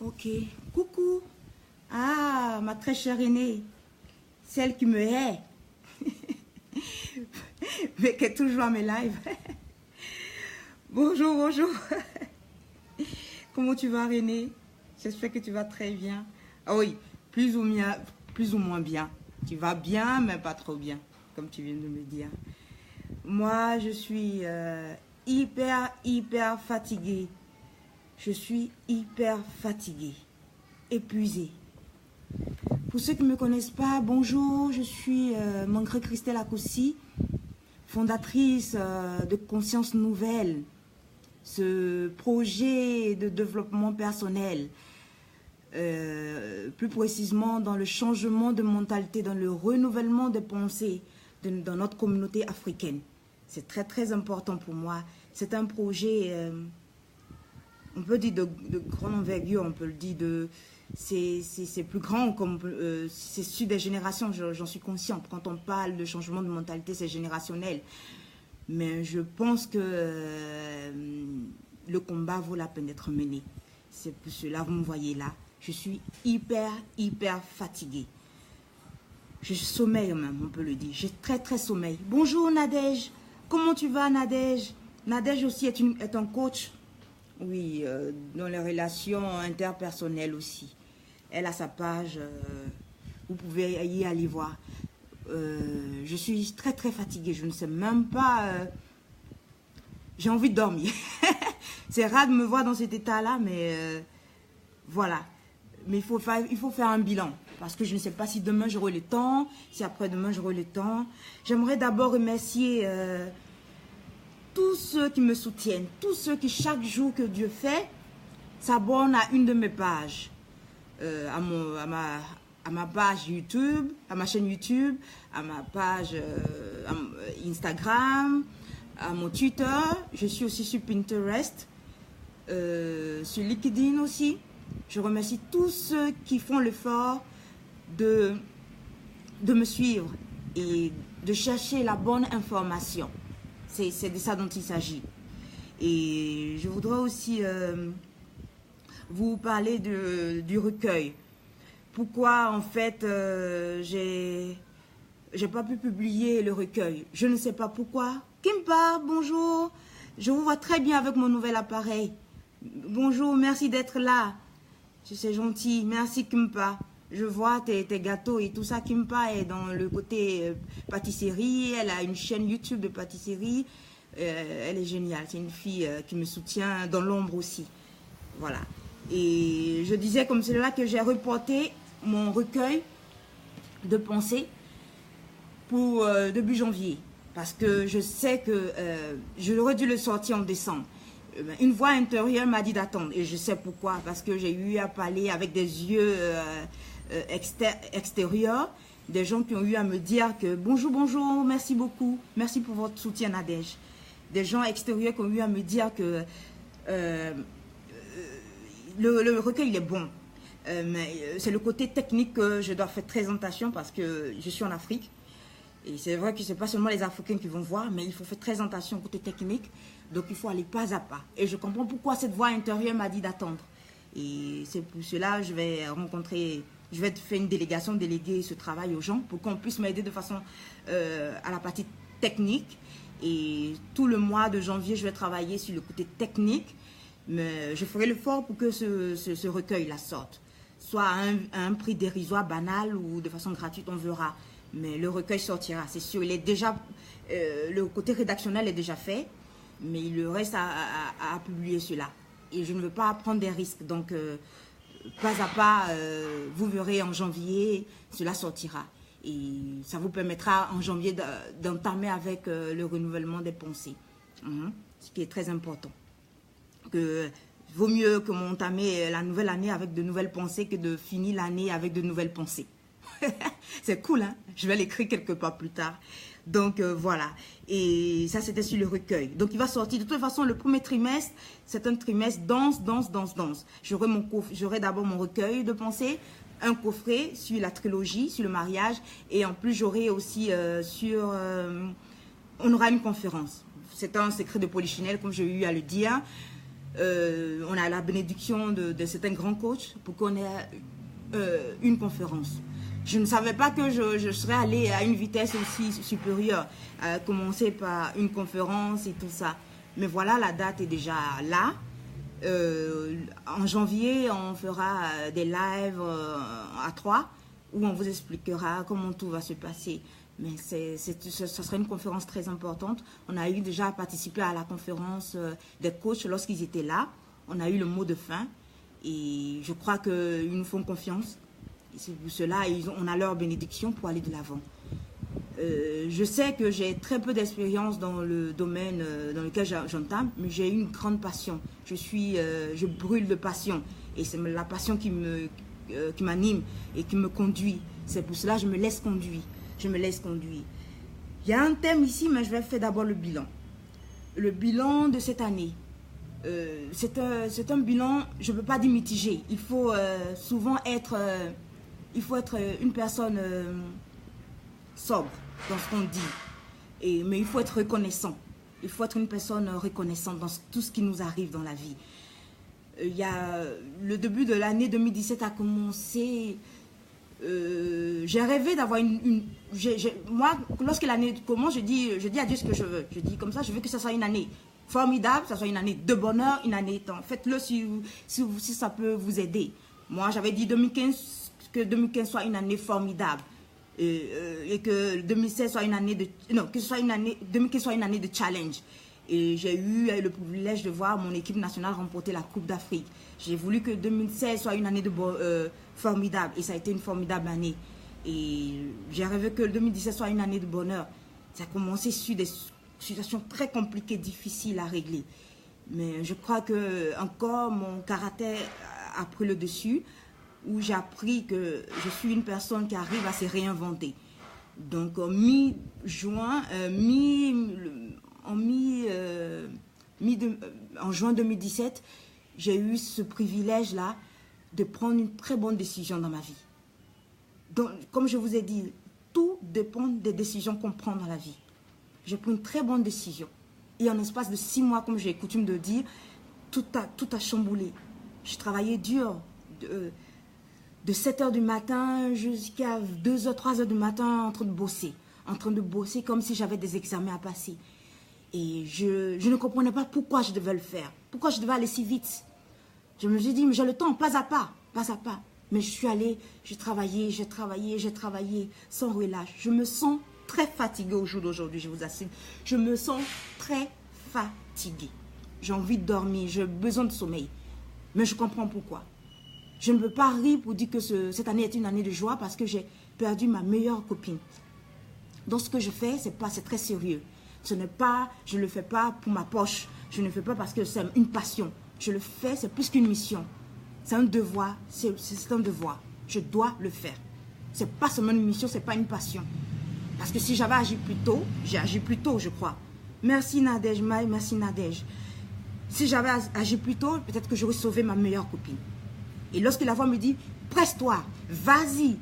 Ok. Coucou. Ah, ma très chère aînée. Celle qui me hait. Mais qui est toujours à mes lives. Bonjour, bonjour. Comment tu vas, René? J'espère que tu vas très bien. Ah oui, plus ou moins bien. Tu vas bien, mais pas trop bien, comme tu viens de me dire. Moi, je suis hyper fatiguée. Je suis hyper fatiguée, épuisée. Pour ceux qui ne me connaissent pas, bonjour, je suis Mancré Christelle Akossi, fondatrice de Conscience Nouvelle, ce projet de développement personnel, plus précisément dans le changement de mentalité, dans le renouvellement des pensées dans notre communauté africaine. C'est très important pour moi. C'est un projet, on peut dire de grande envergure, on peut le dire c'est plus grand, c'est sur des générations, j'en suis consciente. Quand on parle de changement de mentalité, c'est générationnel. Mais je pense que le combat vaut la peine d'être mené. C'est pour cela, vous me voyez là, je suis hyper fatiguée. Je sommeille même, on peut le dire. J'ai très sommeil. Bonjour Nadège, comment tu vas Nadège? Nadège aussi est un coach. Oui, dans les relations interpersonnelles aussi. Elle a sa page, vous pouvez y aller voir. Je suis très fatiguée, je ne sais même pas, j'ai envie de dormir. C'est rare de me voir dans cet état-là, mais voilà. Mais il faut faire un bilan, parce que je ne sais pas si demain j'aurai le temps, si après-demain j'aurai le temps. J'aimerais d'abord remercier tous ceux qui me soutiennent, tous ceux qui chaque jour que Dieu fait, s'abonnent à une de mes pages, à ma page YouTube, à ma chaîne YouTube, à ma page Instagram, à mon Twitter. Je suis aussi sur Pinterest, sur LinkedIn aussi. Je remercie tous ceux qui font l'effort de me suivre et de chercher la bonne information. C'est de ça dont il s'agit. Et je voudrais aussi vous parler du recueil. Pourquoi, en fait, j'ai pas pu publier le recueil. Je ne sais pas pourquoi. Kimpa, bonjour. Je vous vois très bien avec mon nouvel appareil. Bonjour, merci d'être là. C'est gentil. Merci, Kimpa. Je vois tes gâteaux et tout ça. Kimpa est dans le côté pâtisserie. Elle a une chaîne YouTube de pâtisserie. Elle est géniale. C'est une fille qui me soutient dans l'ombre aussi. Voilà. Et je disais comme c'est là que j'ai reporté mon recueil de pensées pour début janvier. Parce que je sais que j'aurais dû le sortir en décembre. Une voix intérieure m'a dit d'attendre. Et je sais pourquoi. Parce que j'ai eu à parler avec des yeux extérieurs. Des gens qui ont eu à me dire que bonjour, merci beaucoup. Merci pour votre soutien, Nadège. Des gens extérieurs qui ont eu à me dire que le recueil il est bon. Mais c'est le côté technique que je dois faire très attention parce que je suis en Afrique. Et c'est vrai que ce n'est pas seulement les Africains qui vont voir, mais il faut faire très attention au côté technique. Donc il faut aller pas à pas. Et je comprends pourquoi cette voix intérieure m'a dit d'attendre. Et c'est pour cela que je vais faire une délégation, déléguer ce travail aux gens pour qu'on puisse m'aider de façon à la partie technique. Et tout le mois de janvier, je vais travailler sur le côté technique. Mais je ferai l'effort pour que ce recueil-là sorte. Soit à un prix dérisoire, banal ou de façon gratuite, on verra. Mais le recueil sortira, c'est sûr. Il est déjà, le côté rédactionnel est déjà fait, mais il reste à publier cela. Et je ne veux pas prendre des risques. Donc, pas à pas, vous verrez en janvier, cela sortira. Et ça vous permettra en janvier d'entamer avec le renouvellement des pensées. Ce qui est très important. Vaut mieux que m'entamer la nouvelle année avec de nouvelles pensées que de finir l'année avec de nouvelles pensées. C'est cool, hein? Je vais l'écrire quelque part plus tard. Donc, voilà. Et ça, c'était sur le recueil. Donc, il va sortir. De toute façon, le premier trimestre, c'est un trimestre danse. J'aurai d'abord mon recueil de pensées, un coffret sur la trilogie, sur le mariage. Et en plus, j'aurai aussi on aura une conférence. C'est un secret de Polichinelle, comme j'ai eu à le dire. on a la bénédiction de certains grands coachs pour qu'on ait une conférence. Je ne savais pas que je serais allée à une vitesse aussi supérieure, à commencer par une conférence et tout ça. Mais voilà, la date est déjà là. En janvier, on fera des lives à 3 où on vous expliquera comment tout va se passer. Mais ce sera une conférence très importante. On a eu déjà participé à la conférence des coachs lorsqu'ils étaient là. On a eu le mot de fin et je crois qu'ils nous font confiance. C'est pour cela on a leur bénédiction pour aller de l'avant. Je sais que j'ai très peu d'expérience dans le domaine dans lequel j'entame, mais j'ai une grande passion. Je brûle de passion et c'est la passion qui m'anime et qui me conduit. C'est pour cela que je me laisse conduire. Il y a un thème ici, mais je vais faire d'abord le bilan. Le bilan de cette année. C'est un bilan, je ne peux pas dire mitigé. Il faut souvent être une personne sobre dans ce qu'on dit. Mais il faut être reconnaissant. Il faut être une personne reconnaissante dans tout ce qui nous arrive dans la vie. Le début de l'année 2017 a commencé. J'ai rêvé d'avoir moi, lorsque l'année commence, je dis à Dieu ce que je veux. Je dis comme ça, je veux que ça soit une année formidable, ça soit une année de bonheur, une année temps. Faites-le si ça peut vous aider. Moi, j'avais dit 2015, que 2015 soit une année formidable. Et que 2016 soit une année de... Non, que ce soit 2015 soit une année de challenge. Et j'ai eu le privilège de voir mon équipe nationale remporter la Coupe d'Afrique. J'ai voulu que 2016 soit une année formidable. Et ça a été une formidable année. Et j'ai rêvé que 2017 soit une année de bonheur. Ça a commencé sur des situations très compliquées, difficiles à régler. Mais je crois que encore mon caractère a pris le dessus, où j'ai appris que je suis une personne qui arrive à se réinventer. Donc en juin 2017, j'ai eu ce privilège-là de prendre une très bonne décision dans ma vie. Donc, comme je vous ai dit, tout dépend des décisions qu'on prend dans la vie. J'ai pris une très bonne décision. Et en l'espace de 6 mois, comme j'ai coutume de dire, tout a chamboulé. J'ai travaillé dur, de 7 h du matin jusqu'à 2 h, 3 h du matin en train de bosser comme si j'avais des examens à passer. Et je ne comprenais pas pourquoi je devais le faire, pourquoi je devais aller si vite. Je me suis dit, mais j'ai le temps, pas à pas. Mais je suis allée, j'ai travaillé sans relâche. Je me sens très fatiguée au jour d'aujourd'hui, je vous assure. Je me sens très fatiguée. J'ai envie de dormir, j'ai besoin de sommeil. Mais je comprends pourquoi. Je ne peux pas rire pour dire que cette année est une année de joie parce que j'ai perdu ma meilleure copine. Donc ce que je fais, c'est très sérieux. Je ne le fais pas pour ma poche. Je ne le fais pas parce que c'est une passion. Je le fais, c'est plus qu'une mission. C'est un devoir. C'est un devoir. Je dois le faire. Ce n'est pas seulement une mission, ce n'est pas une passion. Parce que si j'avais agi plus tôt, j'ai agi plus tôt, je crois. Merci Nadège, merci Nadège. Si j'avais agi plus tôt, peut-être que j'aurais sauvé ma meilleure copine. Et lorsque la voix me dit, presse-toi, vas-y,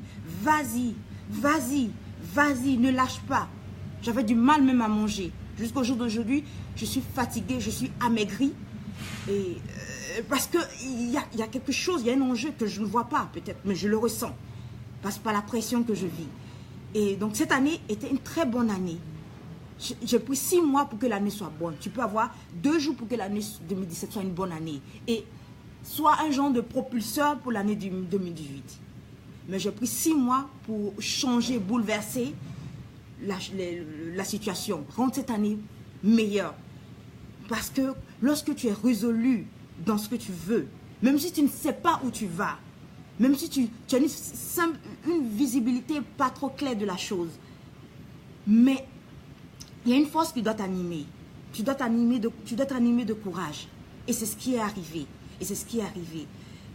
ne lâche pas. J'avais du mal même à manger. Jusqu'au jour d'aujourd'hui, je suis fatiguée, je suis amaigrie. Et, parce qu'il y a quelque chose, il y a un enjeu que je ne vois pas peut-être, mais je le ressens. Parce que par la pression que je vis. Et donc cette année était une très bonne année. J'ai pris 6 mois pour que l'année soit bonne. Tu peux avoir 2 jours pour que l'année 2017 soit une bonne année. Et soit un genre de propulseur pour l'année 2018. Mais j'ai pris 6 mois pour changer, bouleverser la situation. Rendre cette année meilleure. Parce que lorsque tu es résolu dans ce que tu veux, même si tu ne sais pas où tu vas, même si tu as une visibilité pas trop claire de la chose, mais il y a une force qui doit t'animer. Tu dois t'animer de courage. Et c'est ce qui est arrivé.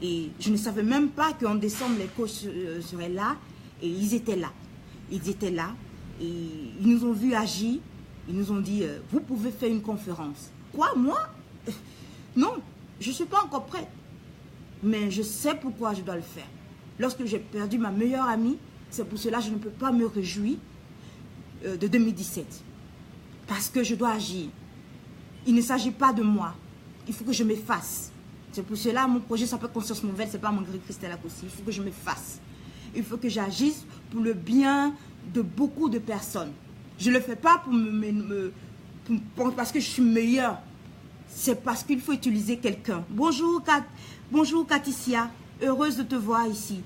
Et je ne savais même pas qu'en décembre, les coachs seraient là. Et ils étaient là. Et ils nous ont vus agir. Ils nous ont dit, vous pouvez faire une conférence. Quoi, moi? Non, je ne suis pas encore prête. Mais je sais pourquoi je dois le faire. Lorsque j'ai perdu ma meilleure amie, c'est pour cela que je ne peux pas me réjouir de 2017. Parce que je dois agir. Il ne s'agit pas de moi. il faut que je m'efface. C'est pour cela, mon projet s'appelle Conscience Nouvelle, c'est pas Christelle Akossi. Il faut que je m'efface. Il faut que j'agisse pour le bien de beaucoup de personnes. Je ne le fais pas parce que je suis meilleure. C'est parce qu'il faut utiliser quelqu'un. Bonjour, bonjour Katicia, heureuse de te voir ici.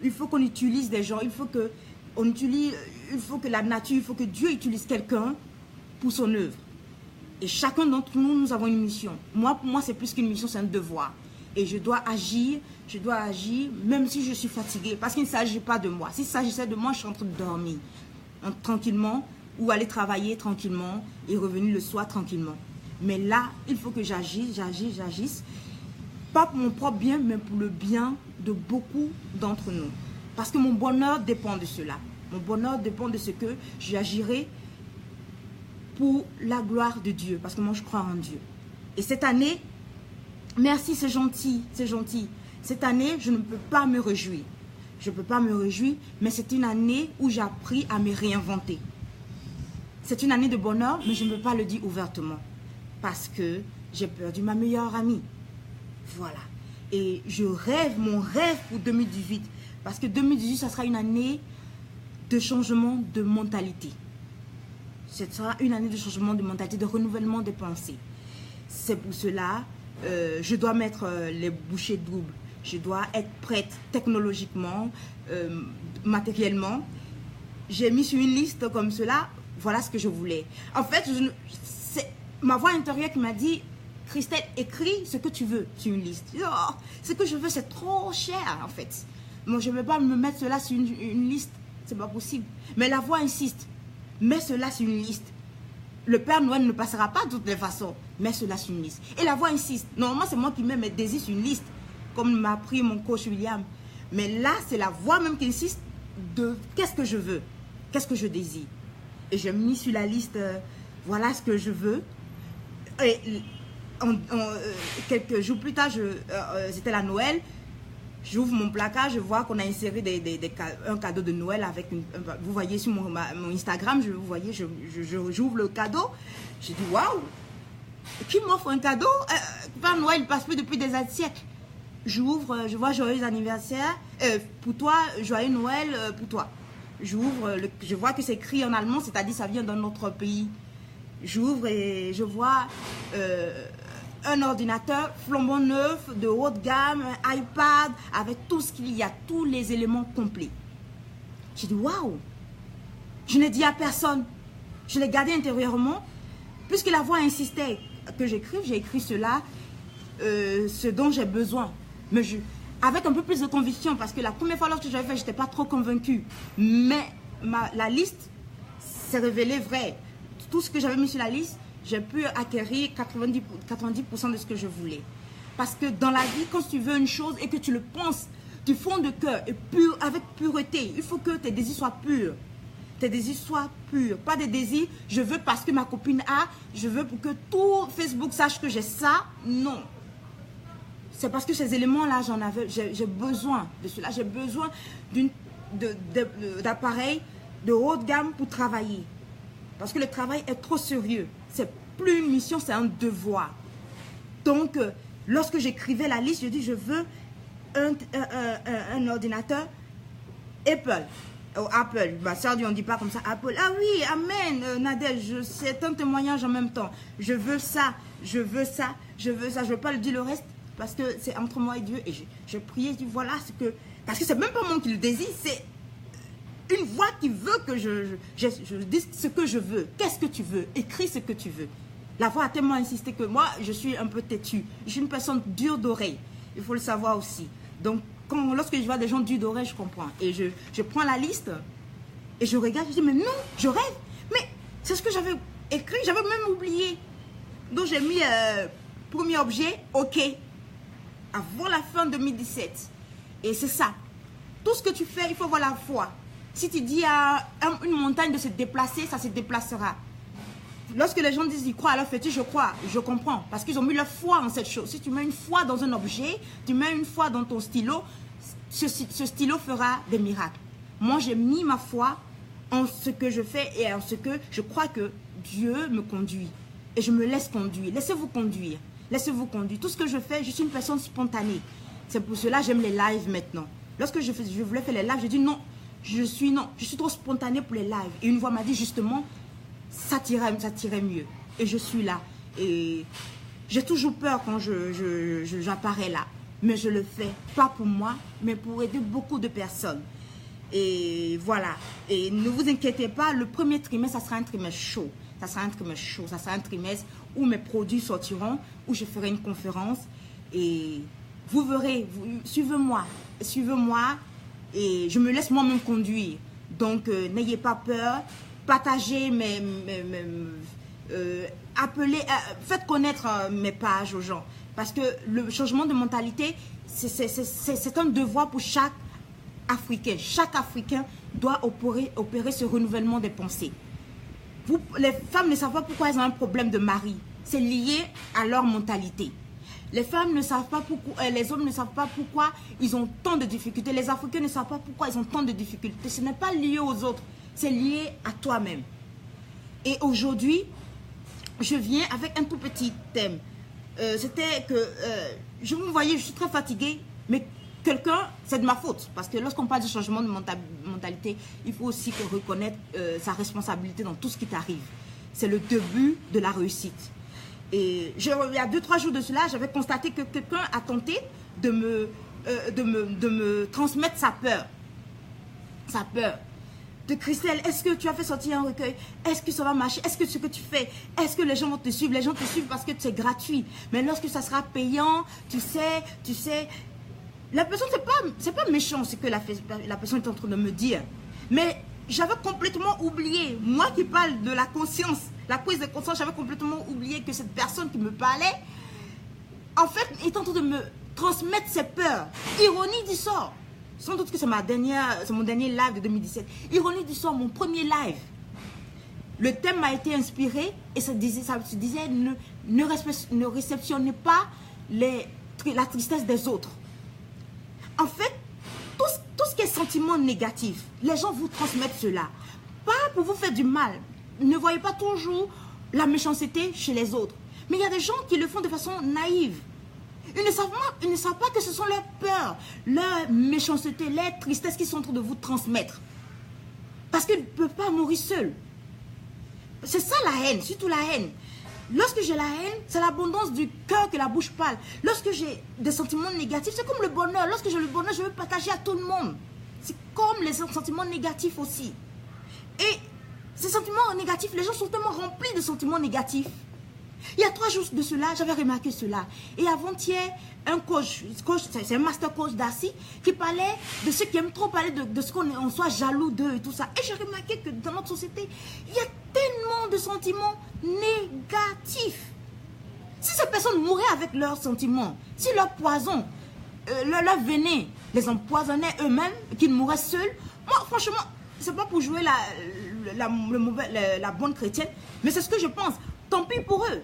Il faut qu'on utilise des gens, il faut que la nature, il faut que Dieu utilise quelqu'un pour son œuvre. Et chacun d'entre nous, nous avons une mission. Moi, pour moi, c'est plus qu'une mission, c'est un devoir. Et je dois agir, même si je suis fatiguée. Parce qu'il ne s'agit pas de moi. S'il s'agissait de moi, je suis en train de dormir tranquillement, ou aller travailler tranquillement et revenir le soir tranquillement. Mais là, il faut que j'agisse. Pas pour mon propre bien, mais pour le bien de beaucoup d'entre nous. Parce que mon bonheur dépend de cela. Mon bonheur dépend de ce que j'agirai pour la gloire de Dieu, parce que moi je crois en Dieu. Et cette année, merci, c'est gentil, c'est gentil. Cette année, je ne peux pas me réjouir. Je ne peux pas me réjouir, mais c'est une année où j'ai appris à me réinventer. C'est une année de bonheur, mais je ne peux pas le dire ouvertement, parce que j'ai perdu ma meilleure amie. Voilà. Et je rêve, mon rêve pour 2018, parce que 2018, ça sera une année de changement de mentalité. Ce sera une année de changement de mentalité, de renouvellement des pensées. C'est pour cela, je dois mettre les bouchées doubles. Je dois être prête technologiquement, matériellement. J'ai mis sur une liste comme cela, voilà ce que je voulais. En fait, c'est ma voix intérieure qui m'a dit, Christelle, écris ce que tu veux sur une liste. Oh, ce que je veux, c'est trop cher en fait. Moi, je ne vais pas me mettre cela sur une liste, c'est pas possible. Mais la voix insiste. Mets cela sur une liste. Le Père Noël ne passera pas de toutes les façons. Mets cela sur une liste. Et la voix insiste. Normalement, c'est moi qui mets mes désirs sur une liste, comme m'a appris mon coach William. Mais là, c'est la voix même qui insiste de qu'est-ce que je veux, qu'est-ce que je désire. Et j'ai mis sur la liste, voilà ce que je veux. Et quelques jours plus tard, c'était la Noël. J'ouvre mon placard, je vois qu'on a inséré un cadeau de Noël avec vous voyez sur mon Instagram, j'ouvre le cadeau. J'ai dit waouh, qui m'offre un cadeau? Père Noël, il passe plus depuis des siècles. J'ouvre, je vois joyeux anniversaire pour toi, joyeux Noël pour toi. J'ouvre, je vois que c'est écrit en allemand, c'est-à-dire ça vient d'un autre pays. J'ouvre et je vois un ordinateur flambant neuf, de haute gamme, un iPad, avec tout ce qu'il y a, tous les éléments complets. J'ai dit, waouh! Je n'ai dit à personne. Je l'ai gardé intérieurement. Puisque la voix insistait que j'écrive, j'ai écrit cela, ce dont j'ai besoin. Mais avec un peu plus de conviction, parce que la première fois lorsque j'avais fait, je n'étais pas trop convaincue. Mais la liste s'est révélée vraie. Tout ce que j'avais mis sur la liste, j'ai pu acquérir 90% de ce que je voulais. Parce que dans la vie, quand tu veux une chose et que tu le penses du fond de cœur et pur, avec pureté, il faut que tes désirs soient purs. Tes désirs soient purs. Pas des désirs, je veux parce que ma copine a, je veux pour que tout Facebook sache que j'ai ça. Non. C'est parce que ces éléments-là, j'ai besoin de cela. J'ai besoin d'appareils de haute gamme pour travailler. Parce que le travail est trop sérieux. C'est plus une mission, c'est un devoir. Donc, lorsque j'écrivais la liste, je dis, je veux un ordinateur Apple. Oh, Apple. Ma soeur dit, on ne dit pas comme ça, Apple. Ah oui, amen, Nadège, c'est un témoignage en même temps. Je veux ça, je veux ça, je veux ça. Je ne veux pas le dire le reste, parce que c'est entre moi et Dieu. Et je priais, je dis, voilà ce que... Parce que c'est même pas moi qui le désire, c'est une voix qui veut que je dise ce que je veux. Qu'est-ce que tu veux? Écris ce que tu veux. La voix a tellement insisté que moi, je suis un peu têtue. Je suis une personne dure d'oreille. Il faut le savoir aussi. Donc, lorsque je vois des gens durs d'oreille, je comprends. Et je prends la liste et je regarde. Je dis, mais non, je rêve. Mais c'est ce que j'avais écrit. J'avais même oublié. Donc, j'ai mis premier objet, OK. Avant la fin 2017. Et c'est ça. Tout ce que tu fais, il faut avoir la foi. Si tu dis à une montagne de se déplacer, ça se déplacera. Lorsque les gens disent qu'ils croient à leur fétiche, je crois, je comprends. Parce qu'ils ont mis leur foi en cette chose. Si tu mets une foi dans un objet, tu mets une foi dans ton stylo, ce stylo fera des miracles. Moi, j'ai mis ma foi en ce que je fais et en ce que je crois que Dieu me conduit. Et je me laisse conduire. Laissez-vous conduire. Laissez-vous conduire. Tout ce que je fais, je suis une personne spontanée. C'est pour cela que j'aime les lives maintenant. Lorsque je voulais faire les lives, j'ai dit non, je suis trop spontanée pour les lives. Et une voix m'a dit justement, ça tirait mieux. Et je suis là. Et j'ai toujours peur quand j'apparais là. Mais je le fais, pas pour moi, mais pour aider beaucoup de personnes. Et voilà. Et ne vous inquiétez pas, le premier trimestre, ça sera un trimestre chaud. Ça sera un trimestre où mes produits sortiront, où je ferai une conférence. Et vous verrez, suivez-moi, et je me laisse moi-même conduire. Donc, n'ayez pas peur, partagez faites connaître mes pages aux gens. Parce que le changement de mentalité, c'est un devoir pour chaque Africain. Chaque Africain doit opérer ce renouvellement des pensées. Les femmes ne savent pas pourquoi elles ont un problème de mari. C'est lié à leur mentalité. Les femmes ne savent pas pourquoi, les hommes ne savent pas pourquoi ils ont tant de difficultés. Les Africains ne savent pas pourquoi ils ont tant de difficultés. Ce n'est pas lié aux autres, c'est lié à toi-même. Et aujourd'hui, je viens avec un tout petit thème. C'était que, je vous voyais, je suis très fatiguée, mais quelqu'un, c'est de ma faute. Parce que lorsqu'on parle de changement de mentalité, il faut aussi reconnaître sa responsabilité dans tout ce qui t'arrive. C'est le début de la réussite. Et il y a 2-3 jours de cela, j'avais constaté que quelqu'un a tenté de me transmettre sa peur. Sa peur. De Christelle, est-ce que tu as fait sortir un recueil? Est-ce que ça va marcher? Est-ce que ce que tu fais, est-ce que les gens vont te suivre? Les gens te suivent parce que c'est gratuit. Mais lorsque ça sera payant, tu sais, la personne, c'est pas méchant ce que la personne est en train de me dire. Mais j'avais complètement oublié, moi qui parle de la conscience, la prise de conscience, j'avais complètement oublié que cette personne qui me parlait, en fait, est en train de me transmettre ses peurs. Ironie du sort. Sans doute que c'est mon dernier live de 2017. Ironie du sort, mon premier live. Le thème m'a été inspiré et ça se disait ne réceptionnez pas la tristesse des autres. En fait, tout ce qui est sentiment négatif, les gens vous transmettent cela. Pas pour vous faire du mal. Ne voyez pas toujours la méchanceté chez les autres. Mais il y a des gens qui le font de façon naïve. Ils ne savent pas que ce sont leurs peurs, leur méchanceté, leur tristesse qui sont en train de vous transmettre. Parce qu'ils ne peuvent pas mourir seuls. C'est ça la haine, surtout la haine. Lorsque j'ai la haine, c'est l'abondance du cœur que la bouche parle. Lorsque j'ai des sentiments négatifs, c'est comme le bonheur. Lorsque j'ai le bonheur, je veux partager à tout le monde. C'est comme les sentiments négatifs aussi. Et ces sentiments négatifs, les gens sont tellement remplis de sentiments négatifs. Il y a 3 jours de cela, j'avais remarqué cela. Et avant-hier, un coach c'est un master coach d'Assis, qui parlait de ceux qui aiment trop parler de ce qu'on soit jaloux d'eux et tout ça. Et j'ai remarqué que dans notre société, il y a tellement de sentiments négatifs. Si ces personnes mouraient avec leurs sentiments, si leur poison, leur venin les empoisonnait eux-mêmes, qu'ils mouraient seuls, moi franchement, c'est pas pour jouer la bonne chrétienne, mais c'est ce que je pense. Tant pis pour eux.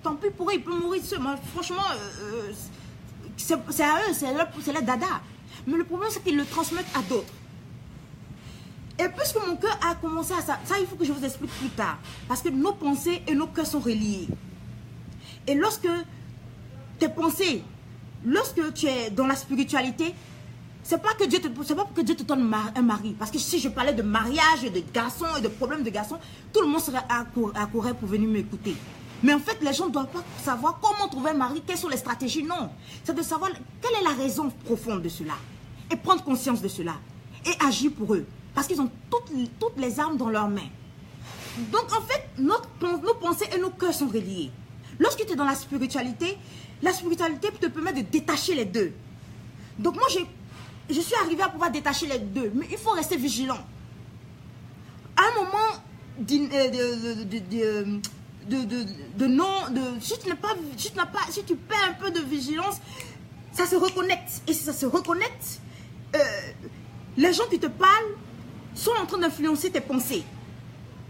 Tant pis pour eux, ils peuvent mourir seuls. Moi, franchement, c'est à eux, c'est leur dada. Mais le problème, c'est qu'ils le transmettent à d'autres. Et puisque mon cœur a commencé à ça, il faut que je vous explique plus tard. Parce que nos pensées et nos cœurs sont reliés. Et lorsque tes pensées, lorsque tu es dans la spiritualité, c'est pas que Dieu te donne un mari. Parce que si je parlais de mariage, de garçons et de problèmes de garçons, tout le monde serait accouru pour venir m'écouter. Mais en fait, les gens ne doivent pas savoir comment trouver un mari, quelles sont les stratégies. Non, c'est de savoir quelle est la raison profonde de cela. Et prendre conscience de cela. Et agir pour eux. Parce qu'ils ont toutes les armes dans leurs mains. Donc en fait, nos pensées et nos cœurs sont reliés. Lorsque tu es dans la spiritualité te permet de détacher les deux. Donc moi, je suis arrivée à pouvoir détacher les deux. Mais il faut rester vigilant. À un moment, si tu perds un peu de vigilance, ça se reconnecte. Et si ça se reconnecte, les gens qui te parlent sont en train d'influencer tes pensées.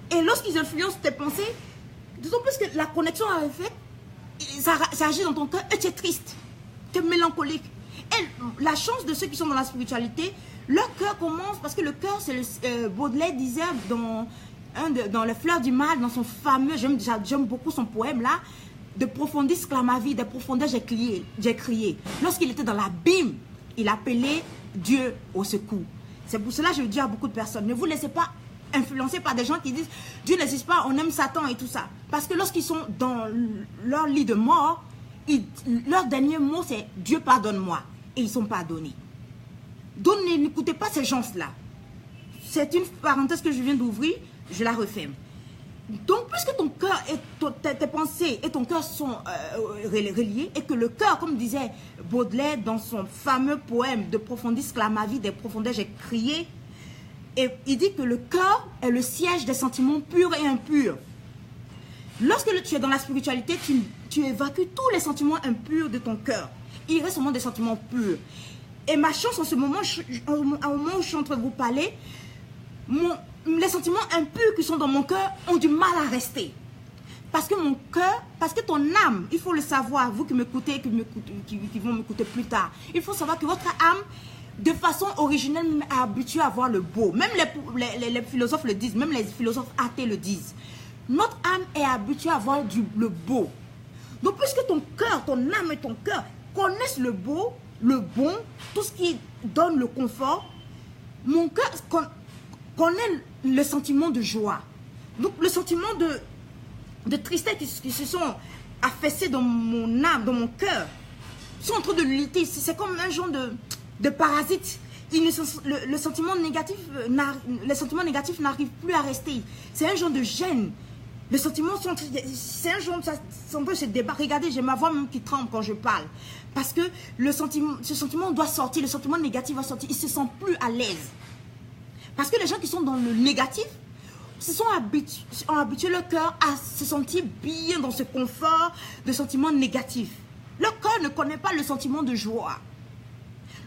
Et lorsqu'ils influencent tes pensées, d'autant plus que la connexion est faite, ça agit dans ton cœur et tu es triste, tu es mélancolique. Et la chance de ceux qui sont dans la spiritualité, leur cœur commence, parce que le cœur, c'est Baudelaire disait dans Les Fleurs du Mal, dans son fameux, j'aime beaucoup son poème là, de profondis clamavi, des profondeurs j'ai crié. Lorsqu'il était dans l'abîme, il appelait Dieu au secours. C'est pour cela que je dis à beaucoup de personnes, ne vous laissez pas influencés par des gens qui disent Dieu n'existe pas, on aime Satan et tout ça. Parce que lorsqu'ils sont dans leur lit de mort, leur dernier mot c'est Dieu pardonne-moi. Et ils sont pardonnés. Donc n'écoutez pas ces gens-là. C'est une parenthèse que je viens d'ouvrir, je la referme. Donc puisque ton cœur et tes pensées et ton cœur sont reliés, et que le cœur, comme disait Baudelaire dans son fameux poème de profondis clamavi, des profondeurs j'ai crié, et il dit que le cœur est le siège des sentiments purs et impurs. Lorsque tu es dans la spiritualité, tu évacues tous les sentiments impurs de ton cœur. Il reste seulement des sentiments purs. Et ma chance en ce moment, au moment où je suis en train de vous parler, les sentiments impurs qui sont dans mon cœur ont du mal à rester. Parce que mon cœur, parce que ton âme, il faut le savoir, vous qui m'écoutez, qui vont m'écouter plus tard, il faut savoir que votre âme, de façon originelle, est habituée à voir le beau. Même les philosophes le disent, même les philosophes athées le disent. Notre âme est habituée à voir le beau. Donc, puisque ton cœur, ton âme et ton cœur connaissent le beau, le bon, tout ce qui donne le confort, mon cœur connaît le sentiment de joie. Donc, le sentiment de tristesse qui se sont affaissés dans mon âme, dans mon cœur, sont en train de lutter. C'est comme un genre de parasite. Le sentiment négatif n'arrive plus à rester. C'est un genre de gêne. Les sentiments sont... C'est un genre... Ça peut se débattre. Regardez, j'ai ma voix même qui tremble quand je parle. Parce que ce sentiment doit sortir. Le sentiment négatif va sortir. Ils ne se sentent plus à l'aise. Parce que les gens qui sont dans le négatif ont habitué leur cœur à se sentir bien dans ce confort de sentiments négatifs. Leur cœur ne connaît pas le sentiment de joie.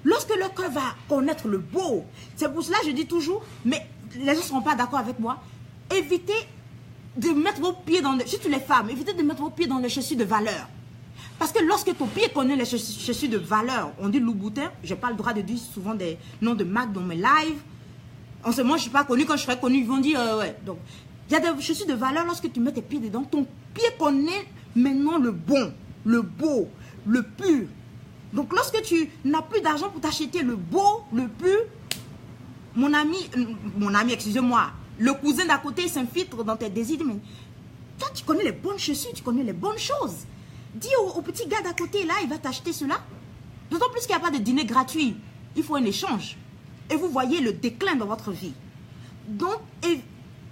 Lorsque leur cœur va connaître le beau, c'est pour cela que je dis toujours, mais les gens ne seront pas d'accord avec moi, évitez de mettre vos pieds dans surtout les femmes, évitez de mettre vos pieds dans les chaussures de valeur. Parce que lorsque ton pied connaît les chaussures de valeur, on dit Louboutin, je n'ai pas le droit de dire souvent des noms de marques dans mes lives. En ce moment, je ne suis pas connue, quand je serai connue, ils vont dire ouais. Donc, il y a des chaussures de valeur, lorsque tu mets tes pieds dedans, ton pied connaît maintenant le bon, le beau, le pur. Donc, lorsque tu n'as plus d'argent pour t'acheter le beau, le pur, mon ami, excusez-moi, le cousin d'à côté s'infiltre dans tes désirs. Mais toi, tu connais les bonnes chaussures, tu connais les bonnes choses. Dis au petit gars d'à côté, là, il va t'acheter cela. D'autant plus qu'il n'y a pas de dîner gratuit. Il faut un échange. Et vous voyez le déclin dans votre vie. Donc,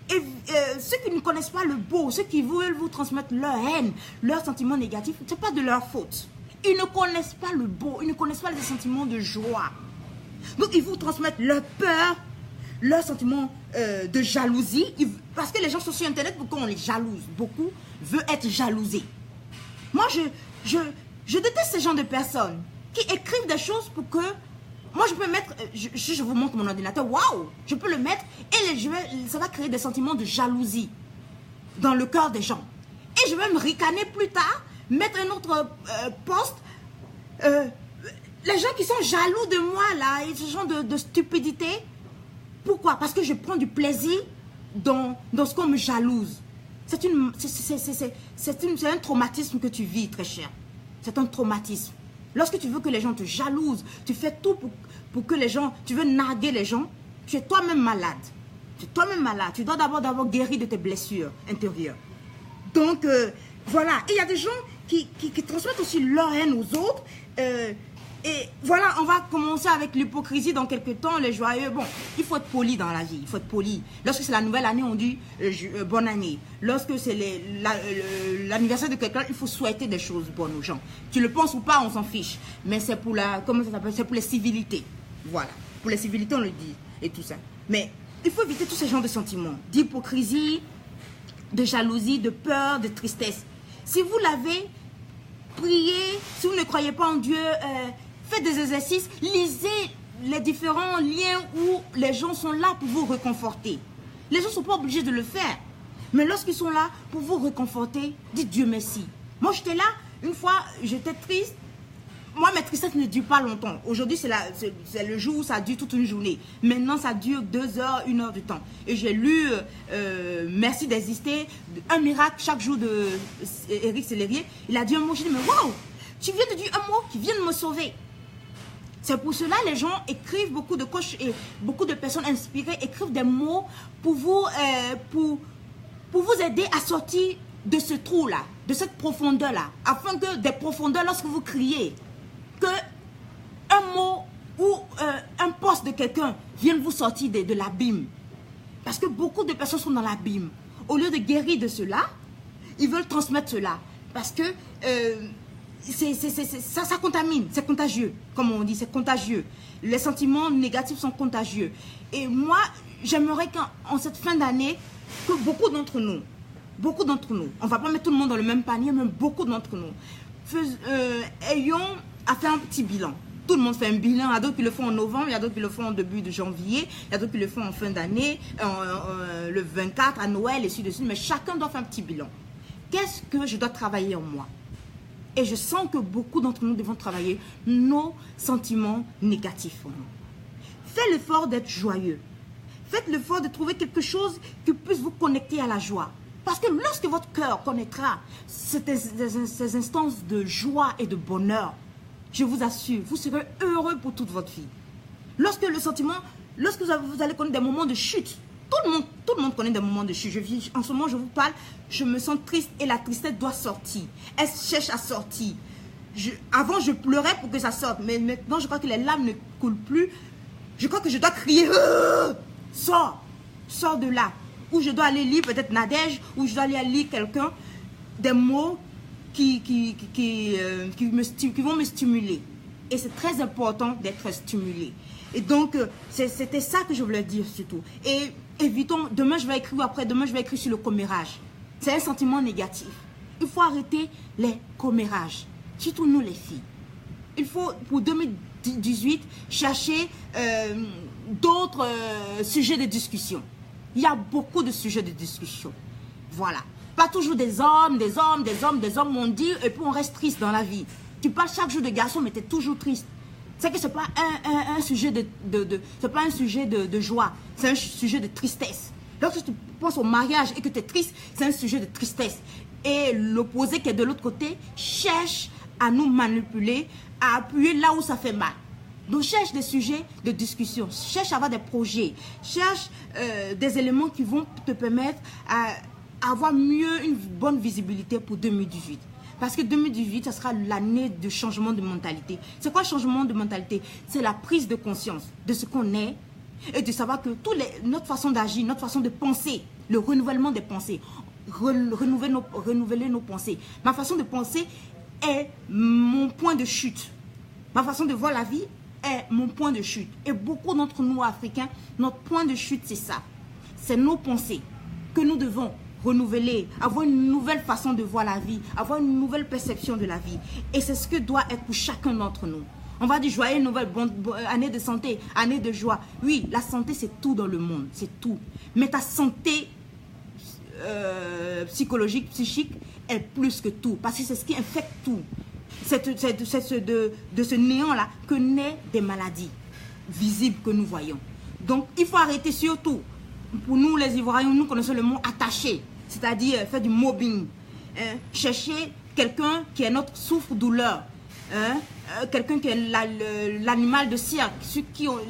ceux qui ne connaissent pas le beau, ceux qui veulent vous transmettre leur haine, leurs sentiments négatifs, ce n'est pas de leur faute. Ils ne connaissent pas le beau, ils ne connaissent pas les sentiments de joie. Donc, ils vous transmettent leur peur, leurs sentiments de jalousie. Parce que les gens sont sur Internet, pourquoi on les jalouse? Beaucoup veulent être jalousés. Moi, je déteste ce genre de personnes qui écrivent des choses pour que... Moi, je peux mettre... Je vous montre mon ordinateur. Waouh! Je peux le mettre et ça va créer des sentiments de jalousie dans le cœur des gens. Et je vais me ricaner plus tard, mettre un autre post. Les gens qui sont jaloux de moi, là, et ce genre de stupidité. Pourquoi? Parce que je prends du plaisir dans ce qu'on me jalouse. C'est un traumatisme que tu vis, très cher. C'est un traumatisme. Lorsque tu veux que les gens te jalousent, tu fais tout pour que les gens, tu veux narguer les gens, tu es toi-même malade. Tu es toi-même malade. Tu dois d'abord guérir de tes blessures intérieures. Donc, voilà. Et il y a des gens qui transmettent aussi leur haine aux autres. Et voilà, on va commencer avec l'hypocrisie dans quelques temps, les joyeux. Bon, il faut être poli dans la vie, il faut être poli. Lorsque c'est la nouvelle année, on dit bonne année. Lorsque c'est l'anniversaire de quelqu'un, il faut souhaiter des choses bonnes aux gens. Tu le penses ou pas, on s'en fiche. Mais c'est pour comment ça s'appelle? C'est pour les civilités. Voilà. Pour les civilités, on le dit. Et tout ça. Mais il faut éviter tous ces genres de sentiments. D'hypocrisie, de jalousie, de peur, de tristesse. Si vous l'avez, priez. Si vous ne croyez pas en Dieu, faites des exercices, lisez les différents liens où les gens sont là pour vous réconforter. Les gens ne sont pas obligés de le faire. Mais lorsqu'ils sont là pour vous réconforter, dites Dieu merci. Moi, j'étais là, une fois, j'étais triste. moi, mes tristesses ne durent pas longtemps. Aujourd'hui, c'est le jour où ça dure toute une journée. Maintenant, ça dure 2 heures, 1 heure de temps. Et j'ai lu Merci d'exister, un miracle chaque jour de Éric Sellerier. Il a dit un mot, j'ai dit, mais waouh, tu viens de dire un mot qui vient de me sauver. C'est pour cela que les gens écrivent, beaucoup de coachs et beaucoup de personnes inspirées écrivent des mots pour vous aider à sortir de ce trou-là, de cette profondeur-là, afin que des profondeurs, lorsque vous criez, que un mot ou un poste de quelqu'un vienne vous sortir de l'abîme. Parce que beaucoup de personnes sont dans l'abîme. Au lieu de guérir de cela, ils veulent transmettre cela. Parce que ça contamine, c'est contagieux, comme on dit, c'est contagieux. Les sentiments négatifs sont contagieux. Et moi, j'aimerais qu'en cette fin d'année, que beaucoup d'entre nous, on ne va pas mettre tout le monde dans le même panier, mais beaucoup d'entre nous, ayons à faire un petit bilan. Tout le monde fait un bilan, il y a d'autres qui le font en novembre, il y a d'autres qui le font en début de janvier, il y a d'autres qui le font en fin d'année, le 24 à Noël, et de suite, mais chacun doit faire un petit bilan. Qu'est-ce que je dois travailler en moi? Et je sens que beaucoup d'entre nous devons travailler nos sentiments négatifs en nous. Faites l'effort d'être joyeux. Faites l'effort de trouver quelque chose qui puisse vous connecter à la joie. Parce que lorsque votre cœur connaîtra ces instances de joie et de bonheur, je vous assure, vous serez heureux pour toute votre vie. Lorsque vous allez connaître des moments de chute, tout le monde connaît des moments de chute. En ce moment, je vous parle, je me sens triste et la tristesse doit sortir. Elle cherche à sortir. Avant, je pleurais pour que ça sorte, mais maintenant, je crois que les larmes ne coulent plus. Je crois que je dois crier, sors de là. Ou je dois aller lire peut-être Nadège, ou je dois aller lire quelqu'un, des mots qui vont me stimuler. Et c'est très important d'être stimulé. Et donc, c'était ça que je voulais dire surtout. Et évitons, demain je vais écrire sur le commérage. C'est un sentiment négatif. Il faut arrêter les commérages, surtout nous les filles. Il faut, pour 2018, chercher d'autres sujets de discussion. Il y a beaucoup de sujets de discussion. Voilà. Pas toujours des hommes, on dit, et puis on reste triste dans la vie. Tu parles chaque jour de garçons, mais tu es toujours triste. C'est que ce n'est pas un sujet de joie, c'est un sujet de tristesse. Lorsque tu penses au mariage et que tu es triste, c'est un sujet de tristesse. Et l'opposé qui est de l'autre côté cherche à nous manipuler, à appuyer là où ça fait mal. Donc cherche des sujets de discussion, cherche à avoir des projets, cherche des éléments qui vont te permettre à avoir mieux une bonne visibilité pour 2018. Parce que 2018, ça sera l'année de changement de mentalité. C'est quoi le changement de mentalité? C'est la prise de conscience de ce qu'on est et de savoir que notre façon d'agir, notre façon de penser, le renouvellement des pensées, renouveler nos pensées. Ma façon de penser est mon point de chute. Ma façon de voir la vie est mon point de chute. Et beaucoup d'entre nous, Africains, notre point de chute, c'est ça. C'est nos pensées que nous devons renouveler, avoir une nouvelle façon de voir la vie, avoir une nouvelle perception de la vie. Et c'est ce que doit être pour chacun d'entre nous. On va dire joyeux nouvelle année de santé, année de joie. Oui, la santé, c'est tout dans le monde, c'est tout. Mais ta santé psychologique, psychique est plus que tout. Parce que c'est ce qui infecte tout. C'est de ce néant-là que naissent des maladies visibles que nous voyons. Donc, il faut arrêter surtout. Pour nous, les Ivoiriens, nous connaissons le mot attaché, c'est-à-dire faire du mobbing. Chercher quelqu'un qui est notre souffre-douleur. Quelqu'un qui est l'animal de cirque,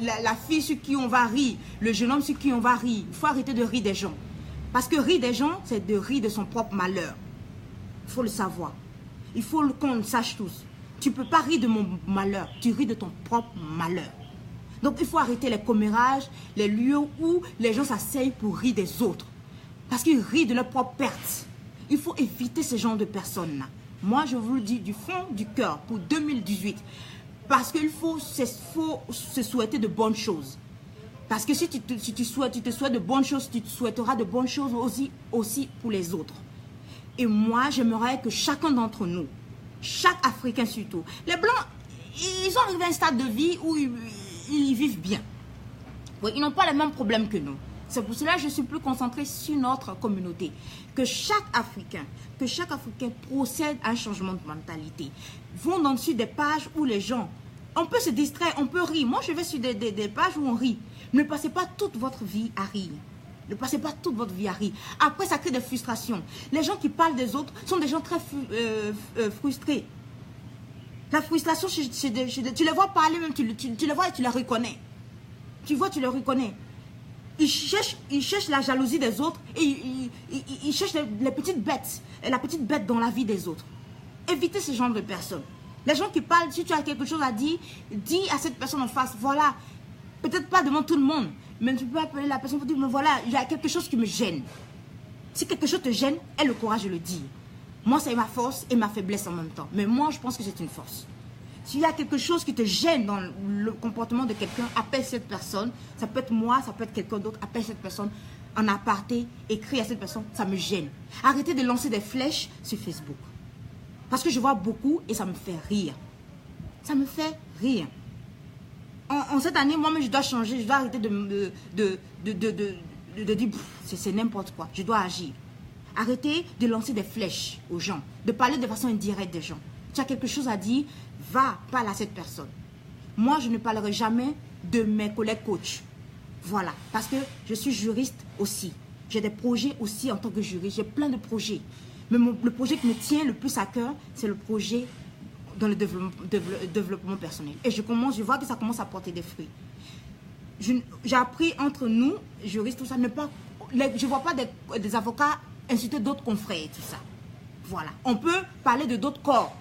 la fille sur qui on va rire, le jeune homme sur qui on va rire. Il faut arrêter de rire des gens. Parce que rire des gens, c'est de rire de son propre malheur. Il faut le savoir. Il faut qu'on le sache tous. Tu ne peux pas rire de mon malheur, tu ris de ton propre malheur. Donc, il faut arrêter les commérages, les lieux où les gens s'asseyent pour rire des autres. Parce qu'ils rient de leur propre perte. Il faut éviter ce genre de personnes-là. Moi, je vous le dis du fond du cœur pour 2018. Parce qu'il faut se souhaiter de bonnes choses. Parce que si tu te souhaites de bonnes choses, tu te souhaiteras de bonnes choses aussi pour les autres. Et moi, j'aimerais que chacun d'entre nous, chaque Africain surtout, les Blancs, ils ont arrivé à un stade de vie où ils vivent bien. Oui, ils n'ont pas les mêmes problèmes que nous. C'est pour cela que je suis plus concentrée sur notre communauté. Que chaque Africain procède à un changement de mentalité. Vont sur des pages où les gens, on peut se distraire, on peut rire. Moi, je vais sur des pages où on rit. Ne passez pas toute votre vie à rire. Ne passez pas toute votre vie à rire. Après, ça crée des frustrations. Les gens qui parlent des autres sont des gens très frustrés. La frustration, tu les vois parler même, tu les vois et tu les reconnais. Tu vois, tu les reconnais. Ils cherchent la jalousie des autres et ils cherchent les petites bêtes, la petite bête dans la vie des autres. Évitez ce genre de personnes. Les gens qui parlent, si tu as quelque chose à dire, dis à cette personne en face, voilà, peut-être pas devant tout le monde, mais tu peux appeler la personne pour dire, mais voilà, il y a quelque chose qui me gêne. Si quelque chose te gêne, aie le courage de le dire. Moi, c'est ma force et ma faiblesse en même temps. Mais moi, je pense que c'est une force. S'il y a quelque chose qui te gêne dans le comportement de quelqu'un, appelle cette personne. Ça peut être moi, ça peut être quelqu'un d'autre. Appelle cette personne en aparté, écris à cette personne, ça me gêne. Arrêtez de lancer des flèches sur Facebook. Parce que je vois beaucoup et ça me fait rire. Ça me fait rire. En cette année, moi-même, je dois changer. Je dois arrêter de dire, c'est n'importe quoi. Je dois agir. Arrêtez de lancer des flèches aux gens. De parler de façon indirecte des gens. Tu as quelque chose à dire, va, parle à cette personne. Moi, je ne parlerai jamais de mes collègues coachs. Voilà. Parce que je suis juriste aussi. J'ai des projets aussi en tant que juriste. J'ai plein de projets. Mais le projet qui me tient le plus à cœur, c'est le projet dans le développement personnel. Et je vois que ça commence à porter des fruits. J'ai appris entre nous, juristes, tout ça, je ne vois pas des avocats insulter d'autres confrères et tout ça. Voilà. On peut parler de d'autres corps.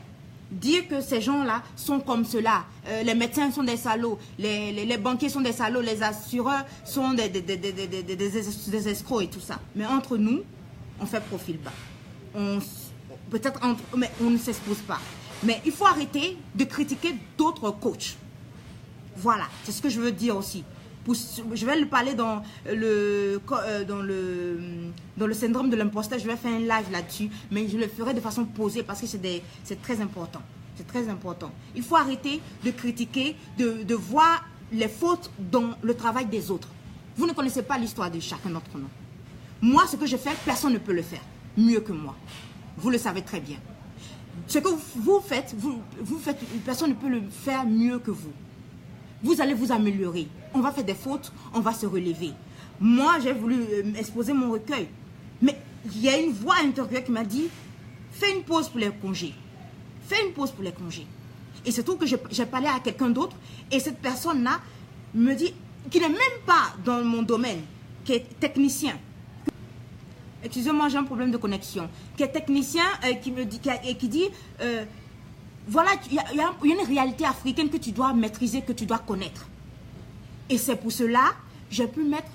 Dire que ces gens-là sont comme cela. Les médecins sont des salauds. Les banquiers sont des salauds. Les assureurs sont des escrocs et tout ça. Mais entre nous, on fait profil bas. Mais on ne s'expose pas. Mais il faut arrêter de critiquer d'autres coachs. Voilà. C'est ce que je veux dire aussi. Je vais le parler dans le syndrome de l'imposteur. Je vais faire un live là-dessus, mais je le ferai de façon posée parce que c'est très important. C'est très important. Il faut arrêter de critiquer, de voir les fautes dans le travail des autres. Vous ne connaissez pas l'histoire de chacun d'entre nous. Moi, ce que je fais, personne ne peut le faire mieux que moi. Vous le savez très bien. Ce que vous faites, personne ne peut le faire mieux que vous. Vous allez vous améliorer. On va faire des fautes, on va se relever. Moi, j'ai voulu exposer mon recueil. Mais il y a une voix intérieure qui m'a dit, fais une pause pour les congés. Fais une pause pour les congés. Et c'est tout que j'ai parlé à quelqu'un d'autre. Et cette personne-là me dit, qui n'est même pas dans mon domaine, qui est technicien. Excusez-moi, j'ai un problème de connexion. Qui est technicien, qui me dit, qui dit, voilà, il y a une réalité africaine que tu dois maîtriser, que tu dois connaître. Et c'est pour cela, j'ai pu mettre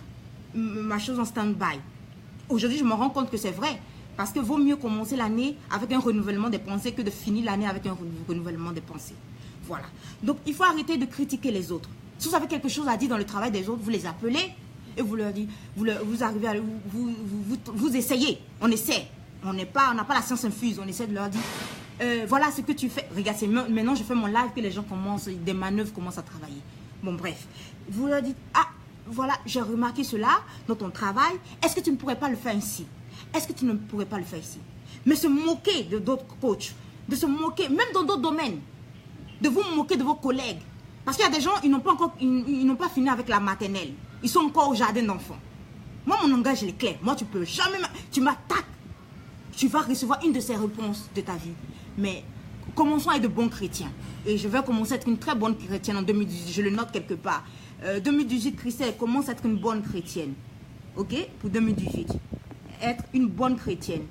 ma chose en stand-by. Aujourd'hui, je me rends compte que c'est vrai. Parce que vaut mieux commencer l'année avec un renouvellement des pensées que de finir l'année avec un renouvellement des pensées. Voilà. Donc, il faut arrêter de critiquer les autres. Si vous avez quelque chose à dire dans le travail des autres, vous les appelez et vous leur dites, vous arrivez à, vous essayez. On essaie. On n'a pas la science infuse. On essaie de leur dire, voilà ce que tu fais. Regarde, maintenant je fais mon live que les gens commencent, des manœuvres commencent à travailler. Bon, bref. Vous leur dites, ah, voilà, j'ai remarqué cela dans ton travail. Est-ce que tu ne pourrais pas le faire ici? Est-ce que tu ne pourrais pas le faire ici? Mais se moquer de d'autres coachs, de se moquer, même dans d'autres domaines, de vous moquer de vos collègues. Parce qu'il y a des gens, ils n'ont pas fini avec la maternelle. Ils sont encore au jardin d'enfants. Moi, mon langage, il est clair. Moi, tu peux jamais... Tu m'attaques. Tu vas recevoir une de ces réponses de ta vie. Mais commençons à être de bons chrétiens. Et je vais commencer à être une très bonne chrétienne en 2018. Je le note quelque part. 2018, Christelle commence à être une bonne chrétienne. Ok? Pour 2018. Être une bonne chrétienne.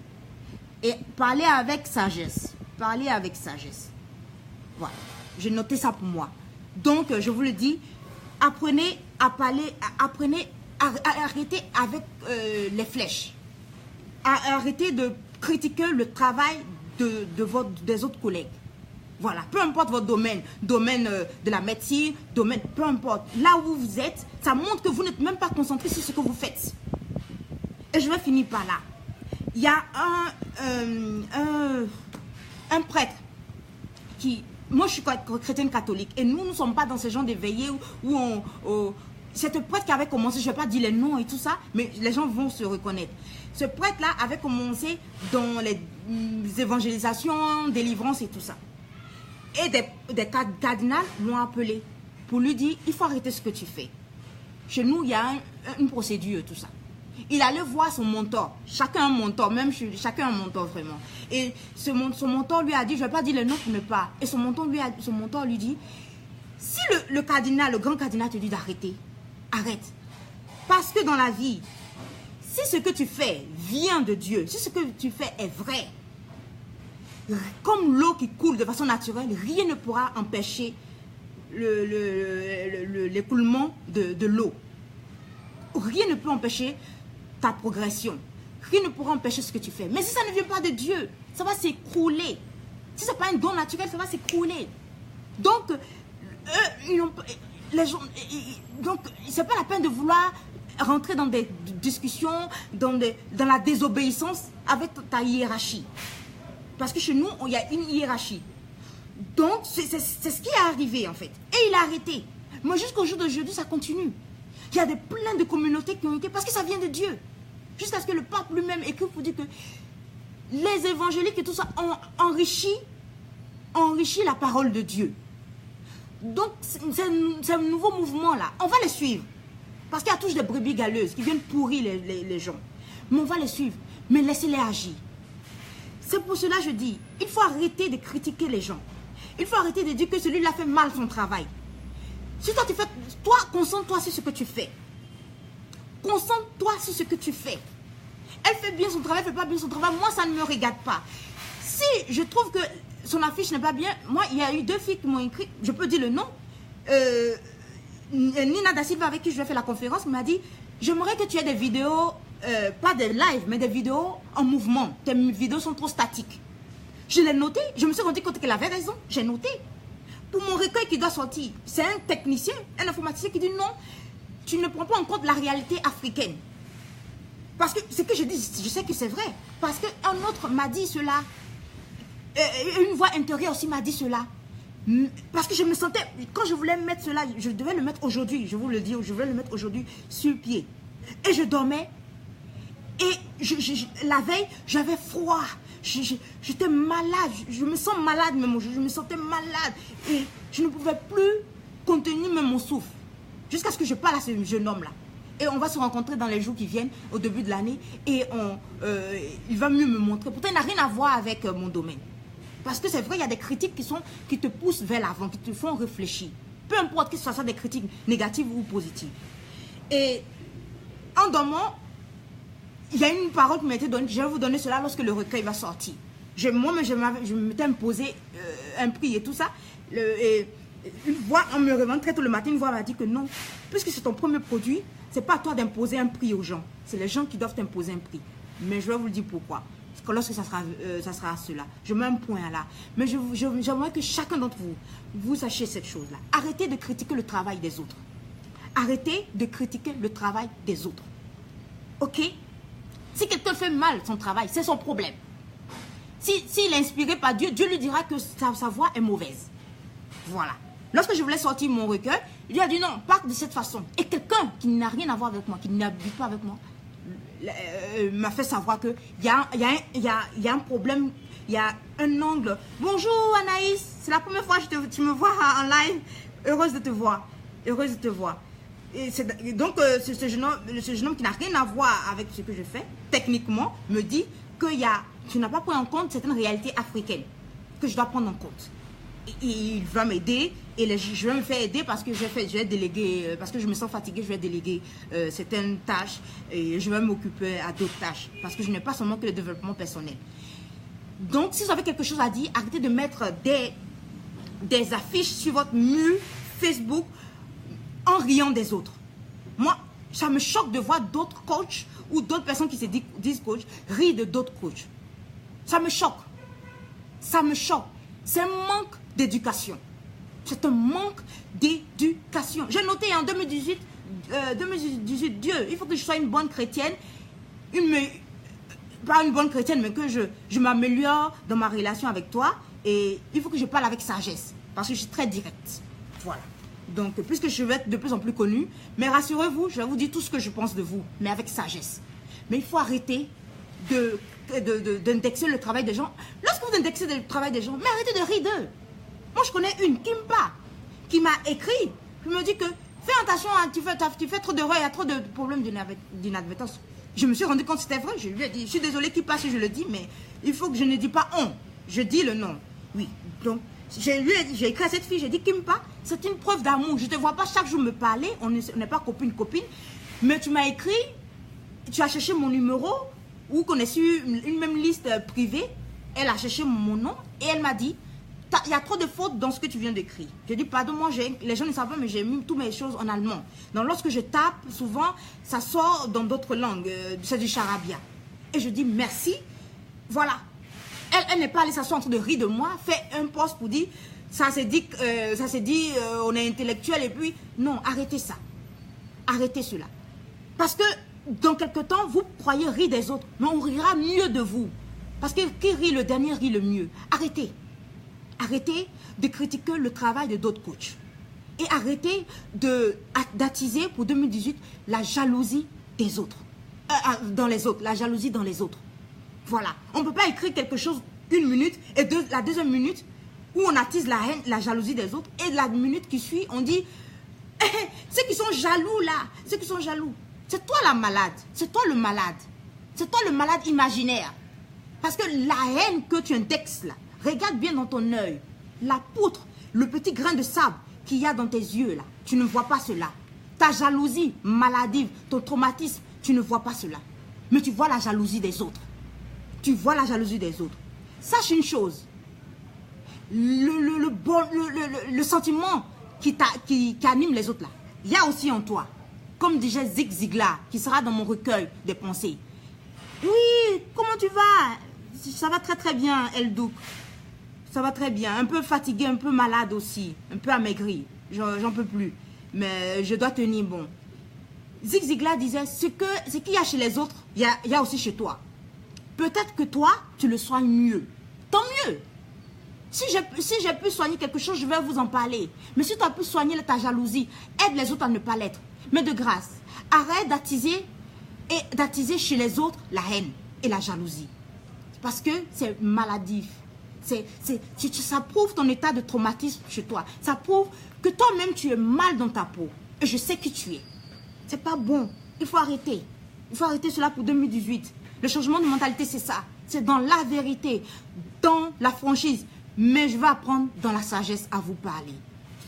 Et parler avec sagesse. Parler avec sagesse. Voilà. J'ai noté ça pour moi. Donc, je vous le dis, apprenez à parler, apprenez à arrêter avec les flèches. Arrêtez de critiquer le travail des autres collègues. Voilà, peu importe votre domaine, domaine de la médecine, domaine, peu importe. Là où vous êtes, ça montre que vous n'êtes même pas concentré sur ce que vous faites. Et je vais finir par là. Il y a un prêtre qui... Moi, je suis chrétienne catholique et nous ne sommes pas dans ce genre de veillées où Cette prêtre qui avait commencé, je ne vais pas dire les noms et tout ça, mais les gens vont se reconnaître. Ce prêtre-là avait commencé dans les évangélisations, délivrances et tout ça. Et des cardinals l'ont appelé pour lui dire, il faut arrêter ce que tu fais. Chez nous, il y a une procédure, tout ça. Il allait voir son mentor, chacun un mentor, chacun un mentor vraiment. Et son mentor lui a dit, je ne vais pas dire le nom pour ne pas. Et son mentor lui dit, si le cardinal, le grand cardinal te dit d'arrêter, arrête. Parce que dans la vie, si ce que tu fais vient de Dieu, si ce que tu fais est vrai, comme l'eau qui coule de façon naturelle, rien ne pourra empêcher l'écoulement de l'eau. Rien ne peut empêcher ta progression. Rien ne pourra empêcher ce que tu fais. Mais si ça ne vient pas de Dieu, ça va s'écrouler. Si ce n'est pas un don naturel, ça va s'écrouler. Donc, les gens, donc, c'est pas la peine de vouloir rentrer dans des discussions, dans la désobéissance avec ta hiérarchie. Parce que chez nous, il y a une hiérarchie. Donc, c'est ce qui est arrivé en fait. Et il a arrêté. Mais jusqu'au jour d'aujourd'hui, ça continue. Il y a plein de communautés qui ont été, parce que ça vient de Dieu. Jusqu'à ce que le pape lui-même écrit pour dire que les évangéliques et tout ça ont enrichi la parole de Dieu. Donc, c'est un nouveau mouvement là. On va les suivre. Parce qu'il y a toujours des brebis galeuses qui viennent pourrir les gens. Mais on va les suivre. Mais laissez-les agir. C'est pour cela que je dis, il faut arrêter de critiquer les gens. Il faut arrêter de dire que celui-là fait mal son travail. Si toi tu fais, toi, concentre-toi sur ce que tu fais. Concentre-toi sur ce que tu fais. Elle fait bien son travail, elle ne fait pas bien son travail. Moi, ça ne me regarde pas. Si je trouve que son affiche n'est pas bien, moi, il y a eu 2 filles qui m'ont écrit, je peux dire le nom. Nina Da Silva, avec qui je vais faire la conférence, m'a dit, j'aimerais que tu aies des vidéos, pas des lives, mais des vidéos en mouvement. Tes vidéos sont trop statiques. Je l'ai noté, je me suis rendu compte qu'elle avait raison, j'ai noté. Pour mon recueil qui doit sortir, c'est un technicien, un informaticien qui dit non, tu ne prends pas en compte la réalité africaine. Parce que ce que je dis, je sais que c'est vrai. Parce qu'un autre m'a dit cela, une voix intérieure aussi m'a dit cela. Parce que je me sentais, quand je voulais mettre cela, je devais le mettre aujourd'hui, je vous le dis, je voulais le mettre aujourd'hui sur pied. Et je dormais. Et la veille, j'avais froid. J'étais malade. Je me sens malade même aujourd'hui. Je me sentais malade. Et je ne pouvais plus contenir même mon souffle. Jusqu'à ce que je parle à ce jeune homme-là. Et on va se rencontrer dans les jours qui viennent, au début de l'année. Et il va mieux me montrer. Pourtant, il n'a rien à voir avec mon domaine. Parce que c'est vrai, il y a des critiques qui te poussent vers l'avant, qui te font réfléchir. Peu importe que ce soit des critiques négatives ou positives. Et en dormant, il y a une parole qui m'a été donnée. Je vais vous donner cela lorsque le recueil va sortir. Moi-même, je m'étais imposé un prix et tout ça. Et une voix, en me réveillant très tôt le matin, une voix m'a dit que non, puisque c'est ton premier produit, c'est pas à toi d'imposer un prix aux gens. C'est les gens qui doivent t'imposer un prix. Mais je vais vous le dire pourquoi. Parce que lorsque ça sera cela, je mets un point là. Mais j'aimerais que chacun d'entre vous, vous sachiez cette chose-là. Arrêtez de critiquer le travail des autres. Arrêtez de critiquer le travail des autres. Ok? Si quelqu'un fait mal son travail, c'est son problème. S'il est inspiré par Dieu, Dieu lui dira que sa voix est mauvaise. Voilà. Lorsque je voulais sortir mon recueil, il lui a dit non, pas de cette façon. Et quelqu'un qui n'a rien à voir avec moi, qui n'habite pas avec moi, m'a fait savoir qu'il y a un problème, il y a un angle. Bonjour Anaïs, c'est la première fois que tu me vois en live. Heureuse de te voir. Heureuse de te voir. Et donc, ce jeune homme qui n'a rien à voir avec ce que je fais, techniquement, me dit que tu n'as pas pris en compte certaines réalités africaines que je dois prendre en compte. Et il va m'aider et je vais me faire aider parce que je vais déléguer, parce que je me sens fatiguée, je vais déléguer certaines tâches et je vais m'occuper à d'autres tâches parce que je n'ai pas seulement que le développement personnel. Donc, si vous avez quelque chose à dire, arrêtez de mettre des affiches sur votre mur Facebook en riant des autres. Moi, ça me choque de voir d'autres coachs ou d'autres personnes qui se disent coach rire de d'autres coachs. Ça me choque. Ça me choque. C'est un manque d'éducation. C'est un manque d'éducation. J'ai noté en 2018, Dieu, il faut que je sois une bonne chrétienne, pas une bonne chrétienne, mais que je m'améliore dans ma relation avec toi et il faut que je parle avec sagesse parce que je suis très directe. Voilà. Donc, puisque je vais être de plus en plus connue, mais rassurez-vous, je vais vous dire tout ce que je pense de vous, mais avec sagesse. Mais il faut arrêter d'indexer le travail des gens. Lorsque vous indexez le travail des gens, mais arrêtez de rire d'eux. Moi, je connais une, Kimpa, qui m'a écrit. Je me dis que, fais attention, hein, tu fais trop d'erreurs, il y a trop de problèmes d'inadvertance. Je me suis rendu compte que c'était vrai. Je lui ai dit, je suis désolée qu'il passe, je le dis, mais il faut que je ne dis pas on. Je dis le nom. Oui, donc, j'ai écrit à cette fille, j'ai dit, Kimpa, c'est une preuve d'amour. Je ne te vois pas chaque jour me parler, on n'est pas copine, mais tu m'as écrit, tu as cherché mon numéro, ou qu'on est sur une même liste privée, elle a cherché mon nom, et elle m'a dit, il y a trop de fautes dans ce que tu viens d'écrire. Je dis, pardon, moi, les gens ne savent pas, mais j'ai mis toutes mes choses en allemand. Donc, lorsque je tape, souvent, ça sort dans d'autres langues, c'est du charabia. Et je dis, merci, voilà. Elle n'est pas allée s'asseoir en train de rire de moi, fait un post pour dire, ça s'est dit, on est intellectuel et puis, non, arrêtez ça. Arrêtez cela. Parce que, dans quelque temps, vous croyez rire des autres, mais on rira mieux de vous. Parce que qui rit le dernier rit le mieux. Arrêtez. Arrêtez de critiquer le travail de d'autres coachs. Et arrêtez d'attiser pour 2018 la jalousie des autres. Dans les autres, la jalousie dans les autres. Voilà. On ne peut pas écrire quelque chose une minute et la deuxième minute où on attise la haine, la jalousie des autres. Et la minute qui suit, on dit ceux qui sont jaloux là, ceux qui sont jaloux. C'est toi la malade. C'est toi le malade. C'est toi le malade imaginaire. Parce que la haine que tu indexes là, regarde bien dans ton œil. La poutre, le petit grain de sable qu'il y a dans tes yeux là, tu ne vois pas cela. Ta jalousie maladive, ton traumatisme, tu ne vois pas cela. Mais tu vois la jalousie des autres. Tu vois la jalousie des autres. Sache une chose. Le sentiment qui anime les autres là, il y a aussi en toi. Comme disait Zig Ziglar, qui sera dans mon recueil des pensées. Oui, comment tu vas? Ça va très très bien, Eldouk. Ça va très bien. Un peu fatigué, un peu malade aussi. Un peu amaigri. J'en peux plus. Mais je dois tenir bon. Zig Ziglar disait, ce qu'il y a chez les autres, il y a aussi chez toi. Peut-être que toi, tu le soignes mieux. Tant mieux. Si j'ai pu soigner quelque chose, je vais vous en parler. Mais si tu as pu soigner ta jalousie, aide les autres à ne pas l'être. Mais de grâce, arrête d'attiser chez les autres la haine et la jalousie. Parce que c'est maladif. Ça prouve ton état de traumatisme chez toi. Ça prouve que toi-même, tu es mal dans ta peau. Et je sais qui tu es. C'est pas bon. Il faut arrêter. Il faut arrêter cela pour 2018. Le changement de mentalité, c'est ça. C'est dans la vérité, dans la franchise. Mais je vais apprendre dans la sagesse à vous parler.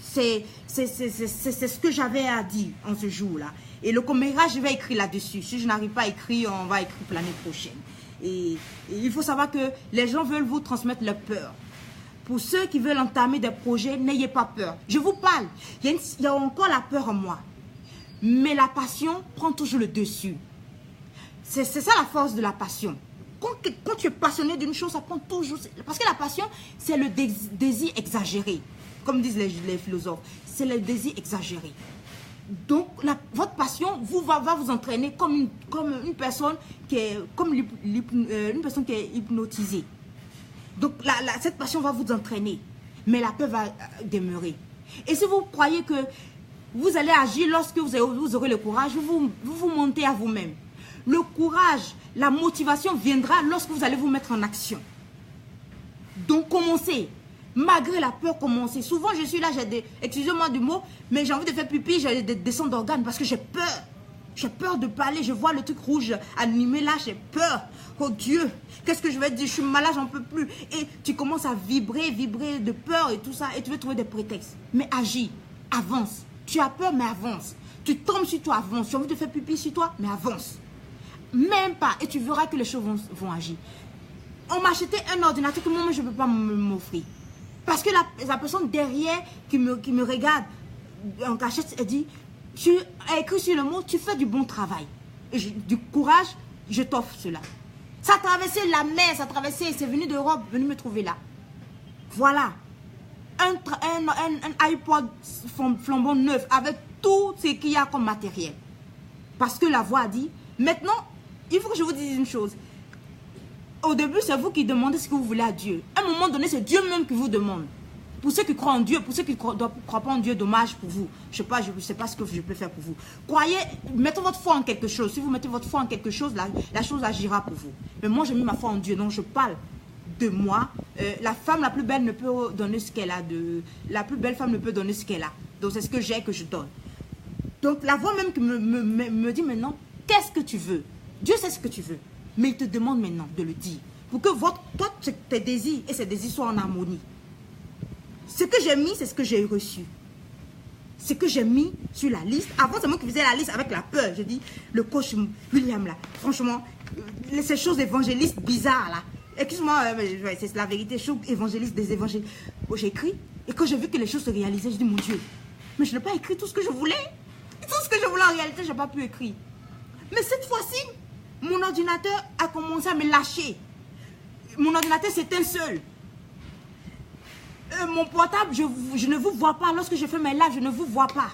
C'est ce que j'avais à dire en ce jour-là. Et le coméra, je vais écrire là-dessus. Si je n'arrive pas à écrire, on va écrire pour l'année prochaine. Et il faut savoir que les gens veulent vous transmettre leur peur. Pour ceux qui veulent entamer des projets, n'ayez pas peur. Je vous parle. Il y a encore la peur en moi. Mais la passion prend toujours le dessus. C'est ça la force de la passion. Quand tu es passionné d'une chose, ça prend toujours... Parce que la passion, c'est le désir exagéré. Comme disent les philosophes. C'est le désir exagéré. Donc, votre passion va vous entraîner comme une personne qui est, une personne qui est hypnotisée. Donc, cette passion va vous entraîner. Mais la peur va demeurer. Et si vous croyez que vous allez agir lorsque vous aurez le courage, vous montez à vous-même. Le courage, la motivation viendra lorsque vous allez vous mettre en action. Donc, commencez. Malgré la peur, commencez. Souvent, je suis là, excusez-moi du mot, mais j'ai envie de faire pipi, j'ai des descentes d'organes parce que j'ai peur. J'ai peur de parler, je vois le truc rouge animé là, j'ai peur. Oh Dieu, qu'est-ce que je vais dire? Je suis malade, j'en peux plus. Et tu commences à vibrer de peur et tout ça, et tu veux trouver des prétextes. Mais agis, avance. Tu as peur, mais avance. Tu tombes sur toi, avance. Tu as envie de faire pipi sur toi, mais avance. Même pas, et tu verras que les choses vont agir. On m'a acheté un ordinateur que moi, je ne peux pas m'offrir. Parce que la personne derrière qui me regarde en cachette, elle dit, tu as écrit sur le mot, tu fais du bon travail. Et du courage, je t'offre cela. Ça a traversé la mer, ça a traversé, c'est venu d'Europe, venu me trouver là. Voilà. Un iPod flambant neuf avec tout ce qu'il y a comme matériel. Parce que la voix a dit, maintenant, il faut que je vous dise une chose. Au début, c'est vous qui demandez ce que vous voulez à Dieu. À un moment donné, c'est Dieu même qui vous demande. Pour ceux qui croient en Dieu, pour ceux qui ne croient pas en Dieu, dommage pour vous. Je ne sais pas ce que je peux faire pour vous. Croyez, mettez votre foi en quelque chose. Si vous mettez votre foi en quelque chose, la chose agira pour vous. Mais moi, j'ai mis ma foi en Dieu, donc je parle de moi. La femme la plus belle ne peut donner ce qu'elle a. La plus belle femme ne peut donner ce qu'elle a. Donc c'est ce que j'ai que je donne. Donc la voix même qui me dit maintenant, qu'est-ce que tu veux? Dieu sait ce que tu veux. Mais il te demande maintenant de le dire. Pour que toi, tes désirs et ses désirs soient en harmonie. Ce que j'ai mis, c'est ce que j'ai reçu. Ce que j'ai mis sur la liste. Avant, c'est moi qui faisais la liste avec la peur. Je dis, le coach William, là, franchement, ces choses évangélistes bizarres, là. Excuse-moi, c'est la vérité. Je suis évangéliste des évangiles. Bon, j'ai écrit. Et quand j'ai vu que les choses se réalisaient, je dis, mon Dieu, mais je n'ai pas écrit tout ce que je voulais. Tout ce que je voulais, en réalité, je n'ai pas pu écrire. Mais cette fois-ci, mon ordinateur a commencé à me lâcher. Mon ordinateur s'éteint seul. Mon portable, je ne vous vois pas. Lorsque je fais mes lives, je ne vous vois pas.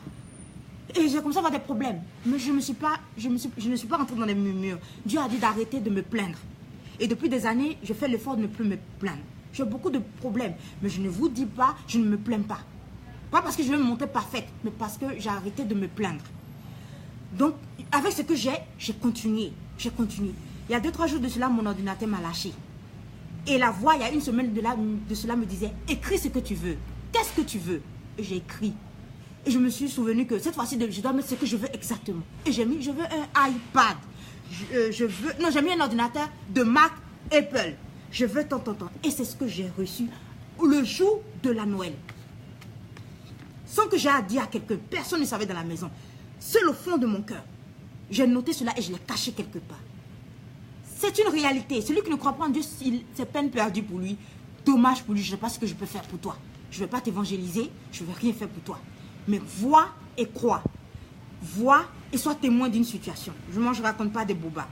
Et j'ai commencé à avoir des problèmes. Mais je ne suis pas rentrée dans les murmures. Dieu a dit d'arrêter de me plaindre. Et depuis des années, je fais l'effort de ne plus me plaindre. J'ai beaucoup de problèmes. Mais je ne vous dis pas, je ne me plains pas. Pas parce que je vais me montrer parfaite, mais parce que j'ai arrêté de me plaindre. Donc, avec ce que j'ai continué. J'ai continué. Il y a 2-3 jours de cela, mon ordinateur m'a lâché. Et la voix, il y a une semaine de cela, me disait, écris ce que tu veux. Qu'est-ce que tu veux? Et j'ai écrit. Et je me suis souvenu que cette fois-ci, je dois mettre ce que je veux exactement. Et j'ai mis, je veux un iPad. J'ai mis un ordinateur de Mac Apple. Je veux tant. Et c'est ce que j'ai reçu le jour de la Noël. Sans que j'ai à dire à quelqu'un. Personne ne savait dans la maison. Seul au fond de mon cœur. J'ai noté cela et je l'ai caché quelque part. C'est une réalité. Celui qui ne croit pas en Dieu, c'est peine perdue pour lui. Dommage pour lui. Je ne sais pas ce que je peux faire pour toi. Je ne vais pas t'évangéliser. Je ne vais rien faire pour toi. Mais vois et crois. Vois et sois témoin d'une situation. Je ne raconte pas des bobas.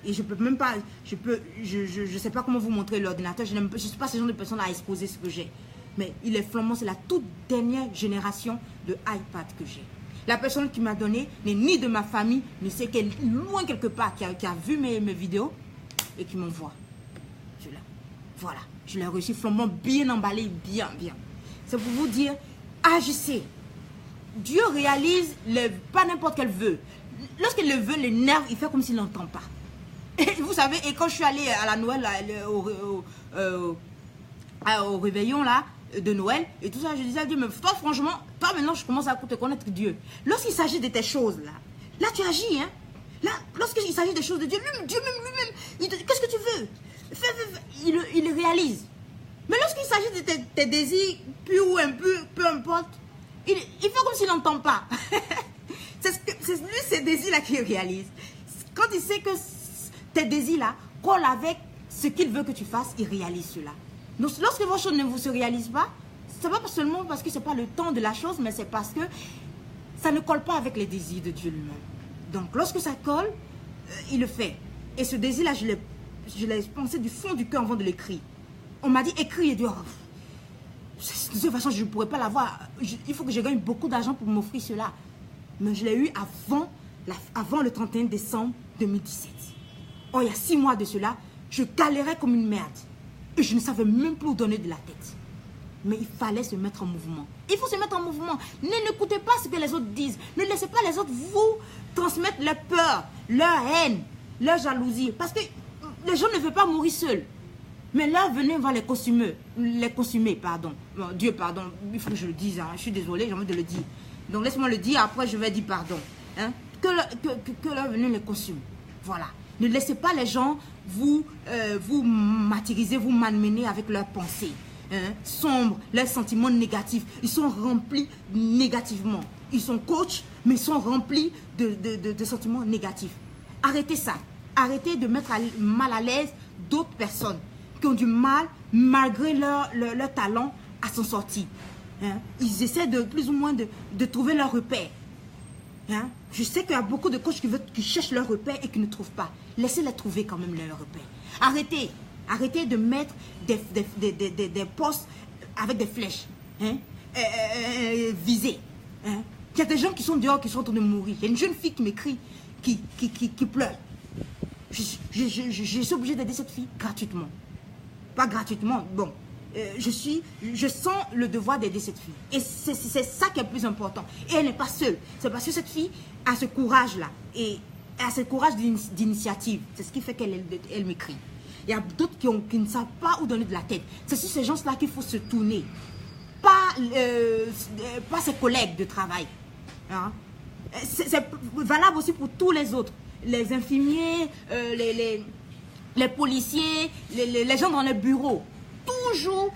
Et je peux même pas... Je sais pas comment vous montrer l'ordinateur. Je ne suis pas ce genre de personne à exposer ce que j'ai. Mais il est flambant. C'est la toute dernière génération de iPad que j'ai. La personne qui m'a donné n'est ni de ma famille, ni c'est qu'elle est loin quelque part, qui a vu mes vidéos et qui m'envoie. Voilà. Je l'ai reçu flambant, bien emballé, bien. C'est pour vous dire, agissez. Dieu réalise pas n'importe quel vœu. Lorsqu'il le veut, les nerfs, il fait comme s'il n'entend pas. Et vous savez, et quand je suis allée à la Noël, au réveillon là, de Noël, et tout ça, je disais à Dieu, mais toi franchement, toi maintenant je commence à te connaître Dieu. Lorsqu'il s'agit de tes choses là tu agis, hein. Là, lorsqu'il s'agit des choses de Dieu, Dieu lui-même, qu'est-ce que tu veux? Il le réalise. Mais lorsqu'il s'agit de tes désirs, purs ou impurs, peu importe, il fait comme s'il n'entend pas. C'est lui, ces désirs-là qu'il réalise. Quand il sait que tes désirs-là collent avec ce qu'il veut que tu fasses, il réalise cela. Donc, lorsque vos choses ne vous se réalisent pas, ce n'est pas seulement parce que ce n'est pas le temps de la chose, mais c'est parce que ça ne colle pas avec les désirs de Dieu lui-même. Donc, lorsque ça colle, il le fait. Et ce désir-là, je l'ai pensé du fond du cœur avant de l'écrire. On m'a dit, écris, et Dieu, de toute façon, je ne pourrais pas l'avoir. Il faut que je gagne beaucoup d'argent pour m'offrir cela. Mais je l'ai eu avant le 31 décembre 2017. Oh, il y a 6 mois de cela, je galérais comme une merde. Et je ne savais même plus où donner de la tête. Mais il fallait se mettre en mouvement. Il faut se mettre en mouvement. N'écoutez pas ce que les autres disent. Ne laissez pas les autres vous transmettre leur peur, leur haine, leur jalousie. Parce que les gens ne veulent pas mourir seuls. Mais là, venez voir les consommer, pardon. Bon, Dieu, pardon, il faut que je le dise. Hein. Je suis désolée, j'ai envie de le dire. Donc laisse-moi le dire, après je vais dire pardon. Hein. Que là, venez les consommer. Voilà. Ne laissez pas les gens vous martyriser, vous malmener avec leurs pensées. Hein, sombres, leurs sentiments négatifs. Ils sont remplis négativement. Ils sont coachs, mais ils sont remplis de sentiments négatifs. Arrêtez ça. Arrêtez de mettre mal à l'aise d'autres personnes qui ont du mal, malgré leur talent, à s'en sortir. Hein, ils essaient de plus ou moins de trouver leur repère. Hein? Je sais qu'il y a beaucoup de coachs qui cherchent leur repère et qui ne trouvent pas. Laissez-les trouver quand même leur repère. Arrêtez de mettre des postes avec des flèches. Hein? Visées. Hein? Il y a des gens qui sont dehors, qui sont en train de mourir. Il y a une jeune fille qui m'écrit, qui pleure. Je suis obligée d'aider cette fille gratuitement. Pas gratuitement, bon. je sens le devoir d'aider cette fille. Et c'est ça qui est le plus important. Et elle n'est pas seule. C'est parce que cette fille a ce courage-là. Et a ce courage d'initiative. C'est ce qui fait qu'elle m'écrit. Il y a d'autres qui ne savent pas où donner de la tête. C'est sur ces gens-là qu'il faut se tourner. Pas ses collègues de travail. Hein? C'est valable aussi pour tous les autres. Les infirmiers, les policiers, les gens dans les bureaux. Toujours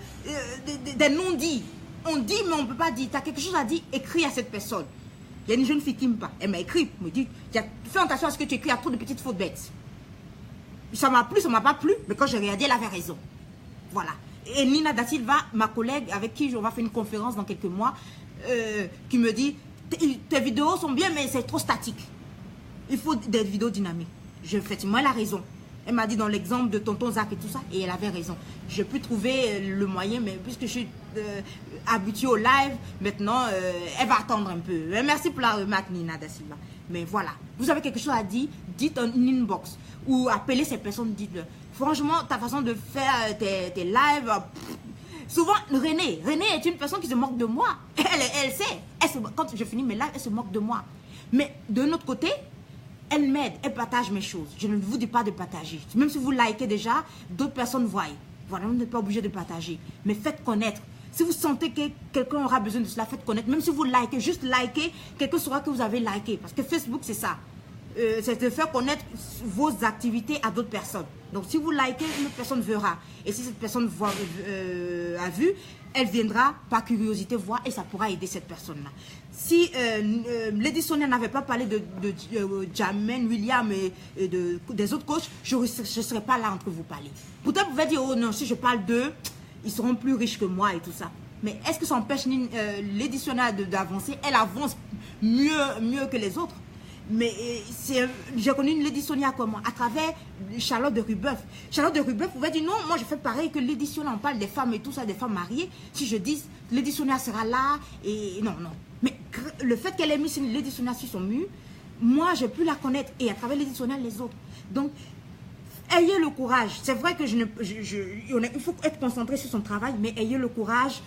des non-dits. On dit, mais on ne peut pas dire. Tu as quelque chose à dire, écris à cette personne. Il y a une jeune fille qui me parle. Elle m'a écrit, me dit, fais attention à ce que tu écris, il y a trop de petites fautes bêtes. Ça m'a plu, ça ne m'a pas plu, mais quand j'ai regardé, elle avait raison. Voilà. Et Nina Da Silva, ma collègue avec qui on va faire une conférence dans quelques mois, qui me dit, tes vidéos sont bien, mais c'est trop statique. Il faut des vidéos dynamiques. Effectivement, elle a raison. Elle m'a dit dans l'exemple de Tonton Zach et tout ça, et elle avait raison. Je peux trouver le moyen, mais puisque je suis habituée au live, maintenant, elle va attendre un peu. Merci pour la remarque, Nina Da Silva. Mais voilà, vous avez quelque chose à dire, dites en inbox ou appelez ces personnes, dites-le. Franchement, ta façon de faire tes lives, souvent, René est une personne qui se moque de moi. Elle sait. Quand je finis mes lives, elle se moque de moi. Mais de notre côté, elle m'aide, elle partage mes choses. Je ne vous dis pas de partager. Même si vous likez déjà, d'autres personnes voient. Voilà, vous n'êtes pas obligé de partager. Mais faites connaître. Si vous sentez que quelqu'un aura besoin de cela, faites connaître. Même si vous likez, juste likez, quelqu'un saura que vous avez liké. Parce que Facebook, c'est ça. C'est de faire connaître vos activités à d'autres personnes. Donc, si vous likez, une autre personne verra. Et si cette personne a vu, elle viendra par curiosité voir et ça pourra aider cette personne-là. Si Lady Sonia n'avait pas parlé de Jamen, William et des autres coachs, je ne serais pas là entre vous parler. Peut-être vous pouvez dire, oh non, si je parle d'eux, ils seront plus riches que moi et tout ça. Mais est-ce que ça empêche Lady Sonia d'avancer? Elle avance mieux que les autres. Mais j'ai connu une Lady Sonia comment? À travers Charlotte de Rubeuf. Charlotte de Rubeuf pouvait dire non, moi je fais pareil que Lady Sonia, on parle des femmes et tout ça, des femmes mariées. Si je dis Lady Sonia sera là, et non. Mais le fait qu'elle ait mis Lady Sonia sur son mur, moi j'ai pu la connaître et à travers Lady Sonia les autres. Donc, ayez le courage. C'est vrai que il faut être concentré sur son travail, mais ayez le courage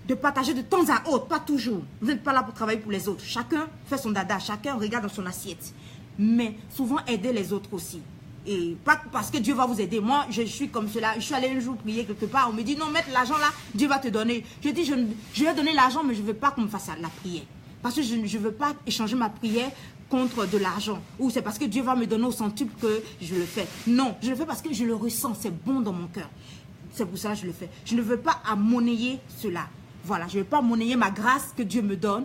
de partager de temps à autre, pas toujours. Vous n'êtes pas là pour travailler pour les autres. Chacun fait son dada, chacun regarde dans son assiette. Mais souvent aider les autres aussi. Et pas parce que Dieu va vous aider. Moi, je suis comme cela. Je suis allée un jour prier quelque part. On me dit non, mettre l'argent là, Dieu va te donner. Je dis, je vais donner l'argent, mais je ne veux pas qu'on me fasse la prière. Parce que je ne veux pas échanger ma prière contre de l'argent. Ou c'est parce que Dieu va me donner au centuple que je le fais. Non, je le fais parce que je le ressens. C'est bon dans mon cœur. C'est pour ça que je le fais. Je ne veux pas monnayer cela. Voilà, je ne vais pas monnayer ma grâce que Dieu me donne.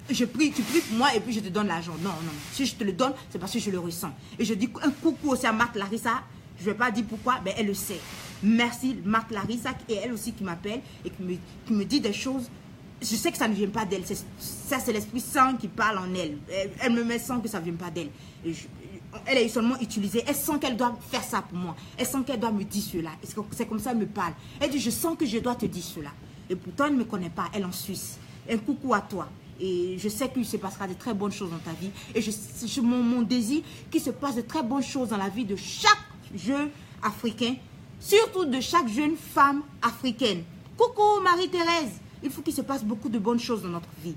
Tu pries pour moi et puis je te donne l'argent. Non. Si je te le donne, c'est parce que je le ressens. Et je dis un coucou aussi à Marthe Larissa. Je ne vais pas dire pourquoi, mais elle le sait. Merci Marthe Larissa et elle aussi qui m'appelle et qui me dit des choses. Je sais que ça ne vient pas d'elle. Ça, c'est l'Esprit Saint qui parle en elle. Elle me met sans que ça ne vienne pas d'elle. Elle est seulement utilisée. Elle sent qu'elle doit faire ça pour moi. Elle sent qu'elle doit me dire cela. C'est comme ça qu'elle me parle. Elle dit, je sens que je dois te dire cela. Et pourtant, elle ne me connaît pas. Elle est en Suisse. Un coucou à toi. Et je sais qu'il se passera de très bonnes choses dans ta vie. Et mon désir qu'il se passe de très bonnes choses dans la vie de chaque jeune Africain. Surtout de chaque jeune femme africaine. Coucou Marie-Thérèse. Il faut qu'il se passe beaucoup de bonnes choses dans notre vie.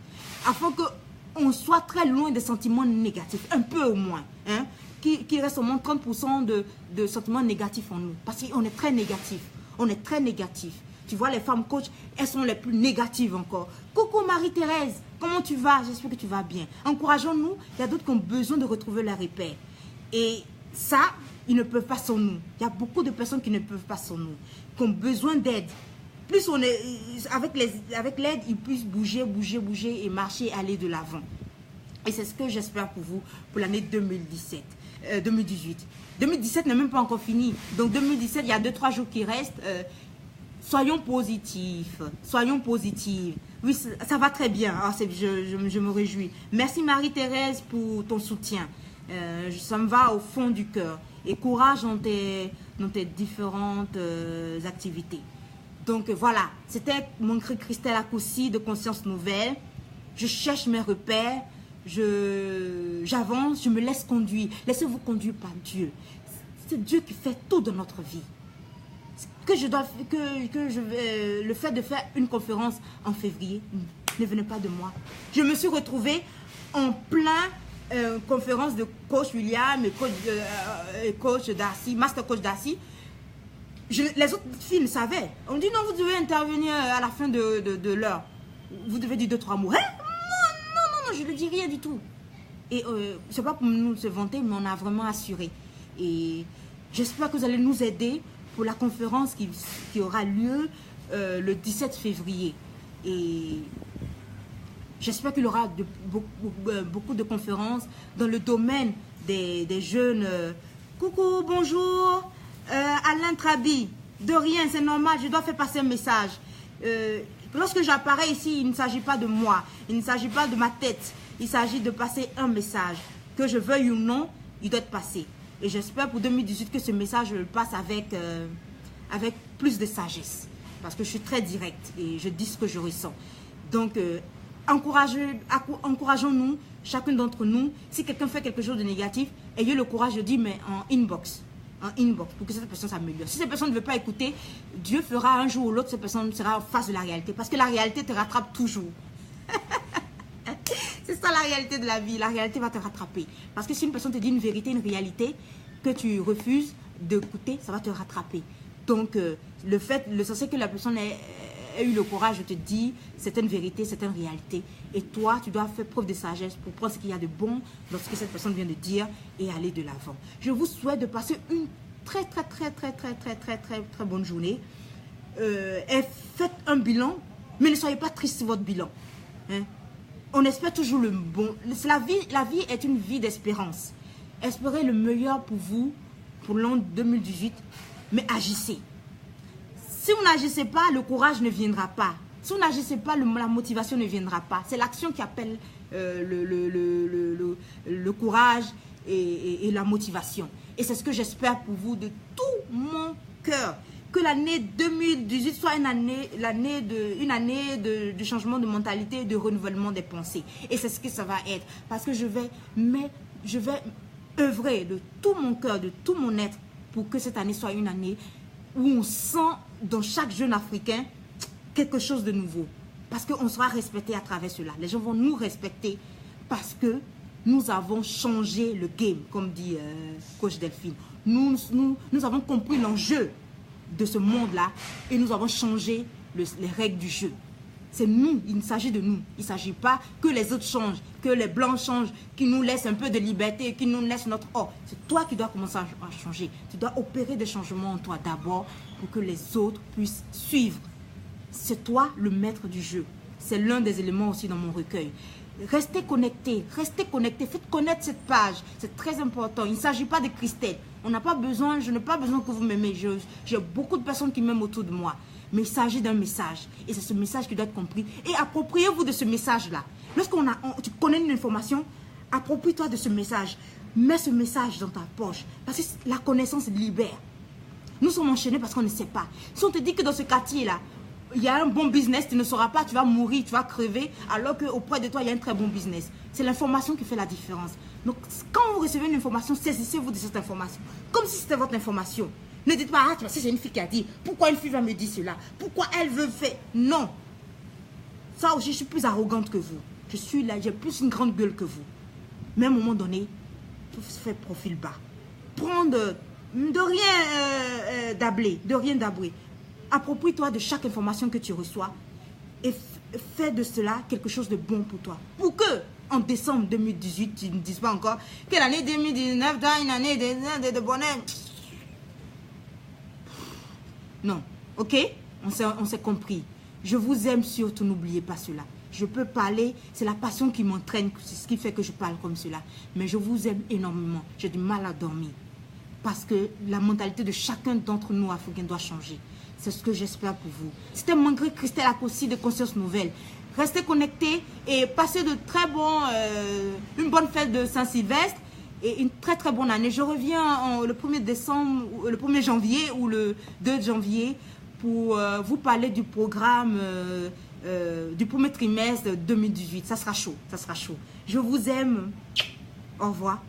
Afin qu'on soit très loin des sentiments négatifs. Un peu au moins. Hein? Qu'il reste au moins 30% de sentiments négatifs en nous. Parce qu'on est très négatif. On est très négatif. Tu vois, les femmes coachs, elles sont les plus négatives encore. Coucou Marie-Thérèse, comment tu vas? J'espère que tu vas bien. Encourageons-nous. Il y a d'autres qui ont besoin de retrouver leur repère. Et ça, ils ne peuvent pas sans nous. Il y a beaucoup de personnes qui ne peuvent pas sans nous. Qui ont besoin d'aide. Plus on est, avec l'aide, ils puissent bouger et marcher, aller de l'avant. Et c'est ce que j'espère pour vous pour l'année 2018. 2017 n'est même pas encore fini. Donc 2017, il y a 2-3 jours qui restent. Soyons positifs. Soyons positives. Oui, ça va très bien. Ah, je me réjouis. Merci Marie-Thérèse pour ton soutien. Ça me va au fond du cœur. Et courage dans tes différentes activités. Donc voilà, c'était mon cri Christelle Akoussi de Conscience Nouvelle. Je cherche mes repères. J'avance, je me laisse conduire. Laissez-vous conduire par Dieu. C'est Dieu qui fait tout dans notre vie. le fait de faire une conférence en février ne venait pas de moi. Je me suis retrouvée en plein conférence de coach William et coach Darcy, master coach Darcy. Les autres filles le savaient. On me dit non, vous devez intervenir à la fin de l'heure. Vous devez dire 2-3 mots. Hein? Non, je ne dis rien du tout. Et c'est pas pour nous se vanter, mais on a vraiment assuré. Et j'espère que vous allez nous aider pour la conférence qui aura lieu le 17 février. Et j'espère qu'il y aura beaucoup de conférences dans le domaine des jeunes. Coucou, bonjour, Alain Trabi. De rien, c'est normal, je dois faire passer un message. Lorsque j'apparais ici, il ne s'agit pas de moi, il ne s'agit pas de ma tête. Il s'agit de passer un message. Que je veuille ou non, il doit être passé. Et j'espère pour 2018 que ce message, je le passe avec plus de sagesse. Parce que je suis très directe et je dis ce que je ressens. Donc, encourageons-nous, chacun d'entre nous. Si quelqu'un fait quelque chose de négatif, ayez le courage de dire, mais en inbox, pour que cette personne s'améliore. Si cette personne ne veut pas écouter, Dieu fera un jour ou l'autre, cette personne sera en face de la réalité. Parce que la réalité te rattrape toujours. C'est ça la réalité de la vie. La réalité va te rattraper. Parce que si une personne te dit une vérité, une réalité, que tu refuses d'écouter, ça va te rattraper. Donc, l'essentiel que la personne ait eu le courage de te dire, c'est une vérité, c'est une réalité. Et toi, tu dois faire preuve de sagesse pour prendre ce qu'il y a de bon dans ce que cette personne vient de dire et aller de l'avant. Je vous souhaite de passer une très bonne journée. Et faites un bilan, mais ne soyez pas triste sur votre bilan. Hein? On espère toujours le bon. La vie est une vie d'espérance. Espérez le meilleur pour vous, pour l'an 2018, mais agissez. Si vous n'agissez pas, le courage ne viendra pas. Si vous n'agissez pas, la motivation ne viendra pas. C'est l'action qui appelle le courage et la motivation. Et c'est ce que j'espère pour vous de tout mon cœur. Que l'année 2018 soit une année de changement de mentalité, de renouvellement des pensées. Et c'est ce que ça va être. Parce que je vais œuvrer de tout mon cœur, de tout mon être, pour que cette année soit une année où on sent dans chaque jeune Africain quelque chose de nouveau. Parce qu'on sera respecté à travers cela. Les gens vont nous respecter parce que nous avons changé le game, comme dit Coach Delphine. Nous avons compris l'enjeu de ce monde-là et nous avons changé les règles du jeu. C'est nous, il s'agit de nous. Il ne s'agit pas que les autres changent, que les blancs changent, qu'ils nous laissent un peu de liberté, qu'ils nous laissent notre or. C'est toi qui dois commencer à changer. Tu dois opérer des changements en toi d'abord pour que les autres puissent suivre. C'est toi le maître du jeu. C'est l'un des éléments aussi dans mon recueil. Restez connectés, faites connaître cette page. C'est très important. Il ne s'agit pas de Christelle. Je n'ai pas besoin que vous m'aimez. J'ai beaucoup de personnes qui m'aiment autour de moi. Mais il s'agit d'un message. Et c'est ce message qui doit être compris. Et appropriez-vous de ce message-là. Lorsque tu connais une information, approprie-toi de ce message. Mets ce message dans ta poche. Parce que la connaissance libère. Nous sommes enchaînés parce qu'on ne sait pas. Si on te dit que dans ce quartier-là, il y a un bon business, tu ne sauras pas, tu vas mourir, tu vas crever, alors qu'auprès de toi, il y a un très bon business. C'est l'information qui fait la différence. Donc, quand vous recevez une information, saisissez-vous de cette information. Comme si c'était votre information. Ne dites pas, ah, c'est une fille qui a dit, pourquoi une fille va me dire cela? Pourquoi elle veut faire? Non. Ça aussi, je suis plus arrogante que vous. Je suis là, j'ai plus une grande gueule que vous. Mais à un moment donné, il faut se faire profil bas. Prendre de rien d'abler. Approprie-toi de chaque information que tu reçois et fais de cela quelque chose de bon pour toi. Pour que, en décembre 2018, tu ne dises pas encore que l'année 2019 dans une année de bonheur. Non, ok? On s'est compris. Je vous aime surtout, n'oubliez pas cela. Je peux parler, c'est la passion qui m'entraîne, c'est ce qui fait que je parle comme cela. Mais je vous aime énormément. J'ai du mal à dormir. Parce que la mentalité de chacun d'entre nous, Africains, doit changer. C'est ce que j'espère pour vous. C'était Mangré Christelle Akossi de Conscience Nouvelle. Restez connectés et passez de très bons, une bonne fête de Saint-Sylvestre et une très très bonne année. Je reviens le 1er décembre, le 1er janvier ou le 2 janvier pour vous parler du programme du premier trimestre 2018. Ça sera chaud, ça sera chaud. Je vous aime. Au revoir.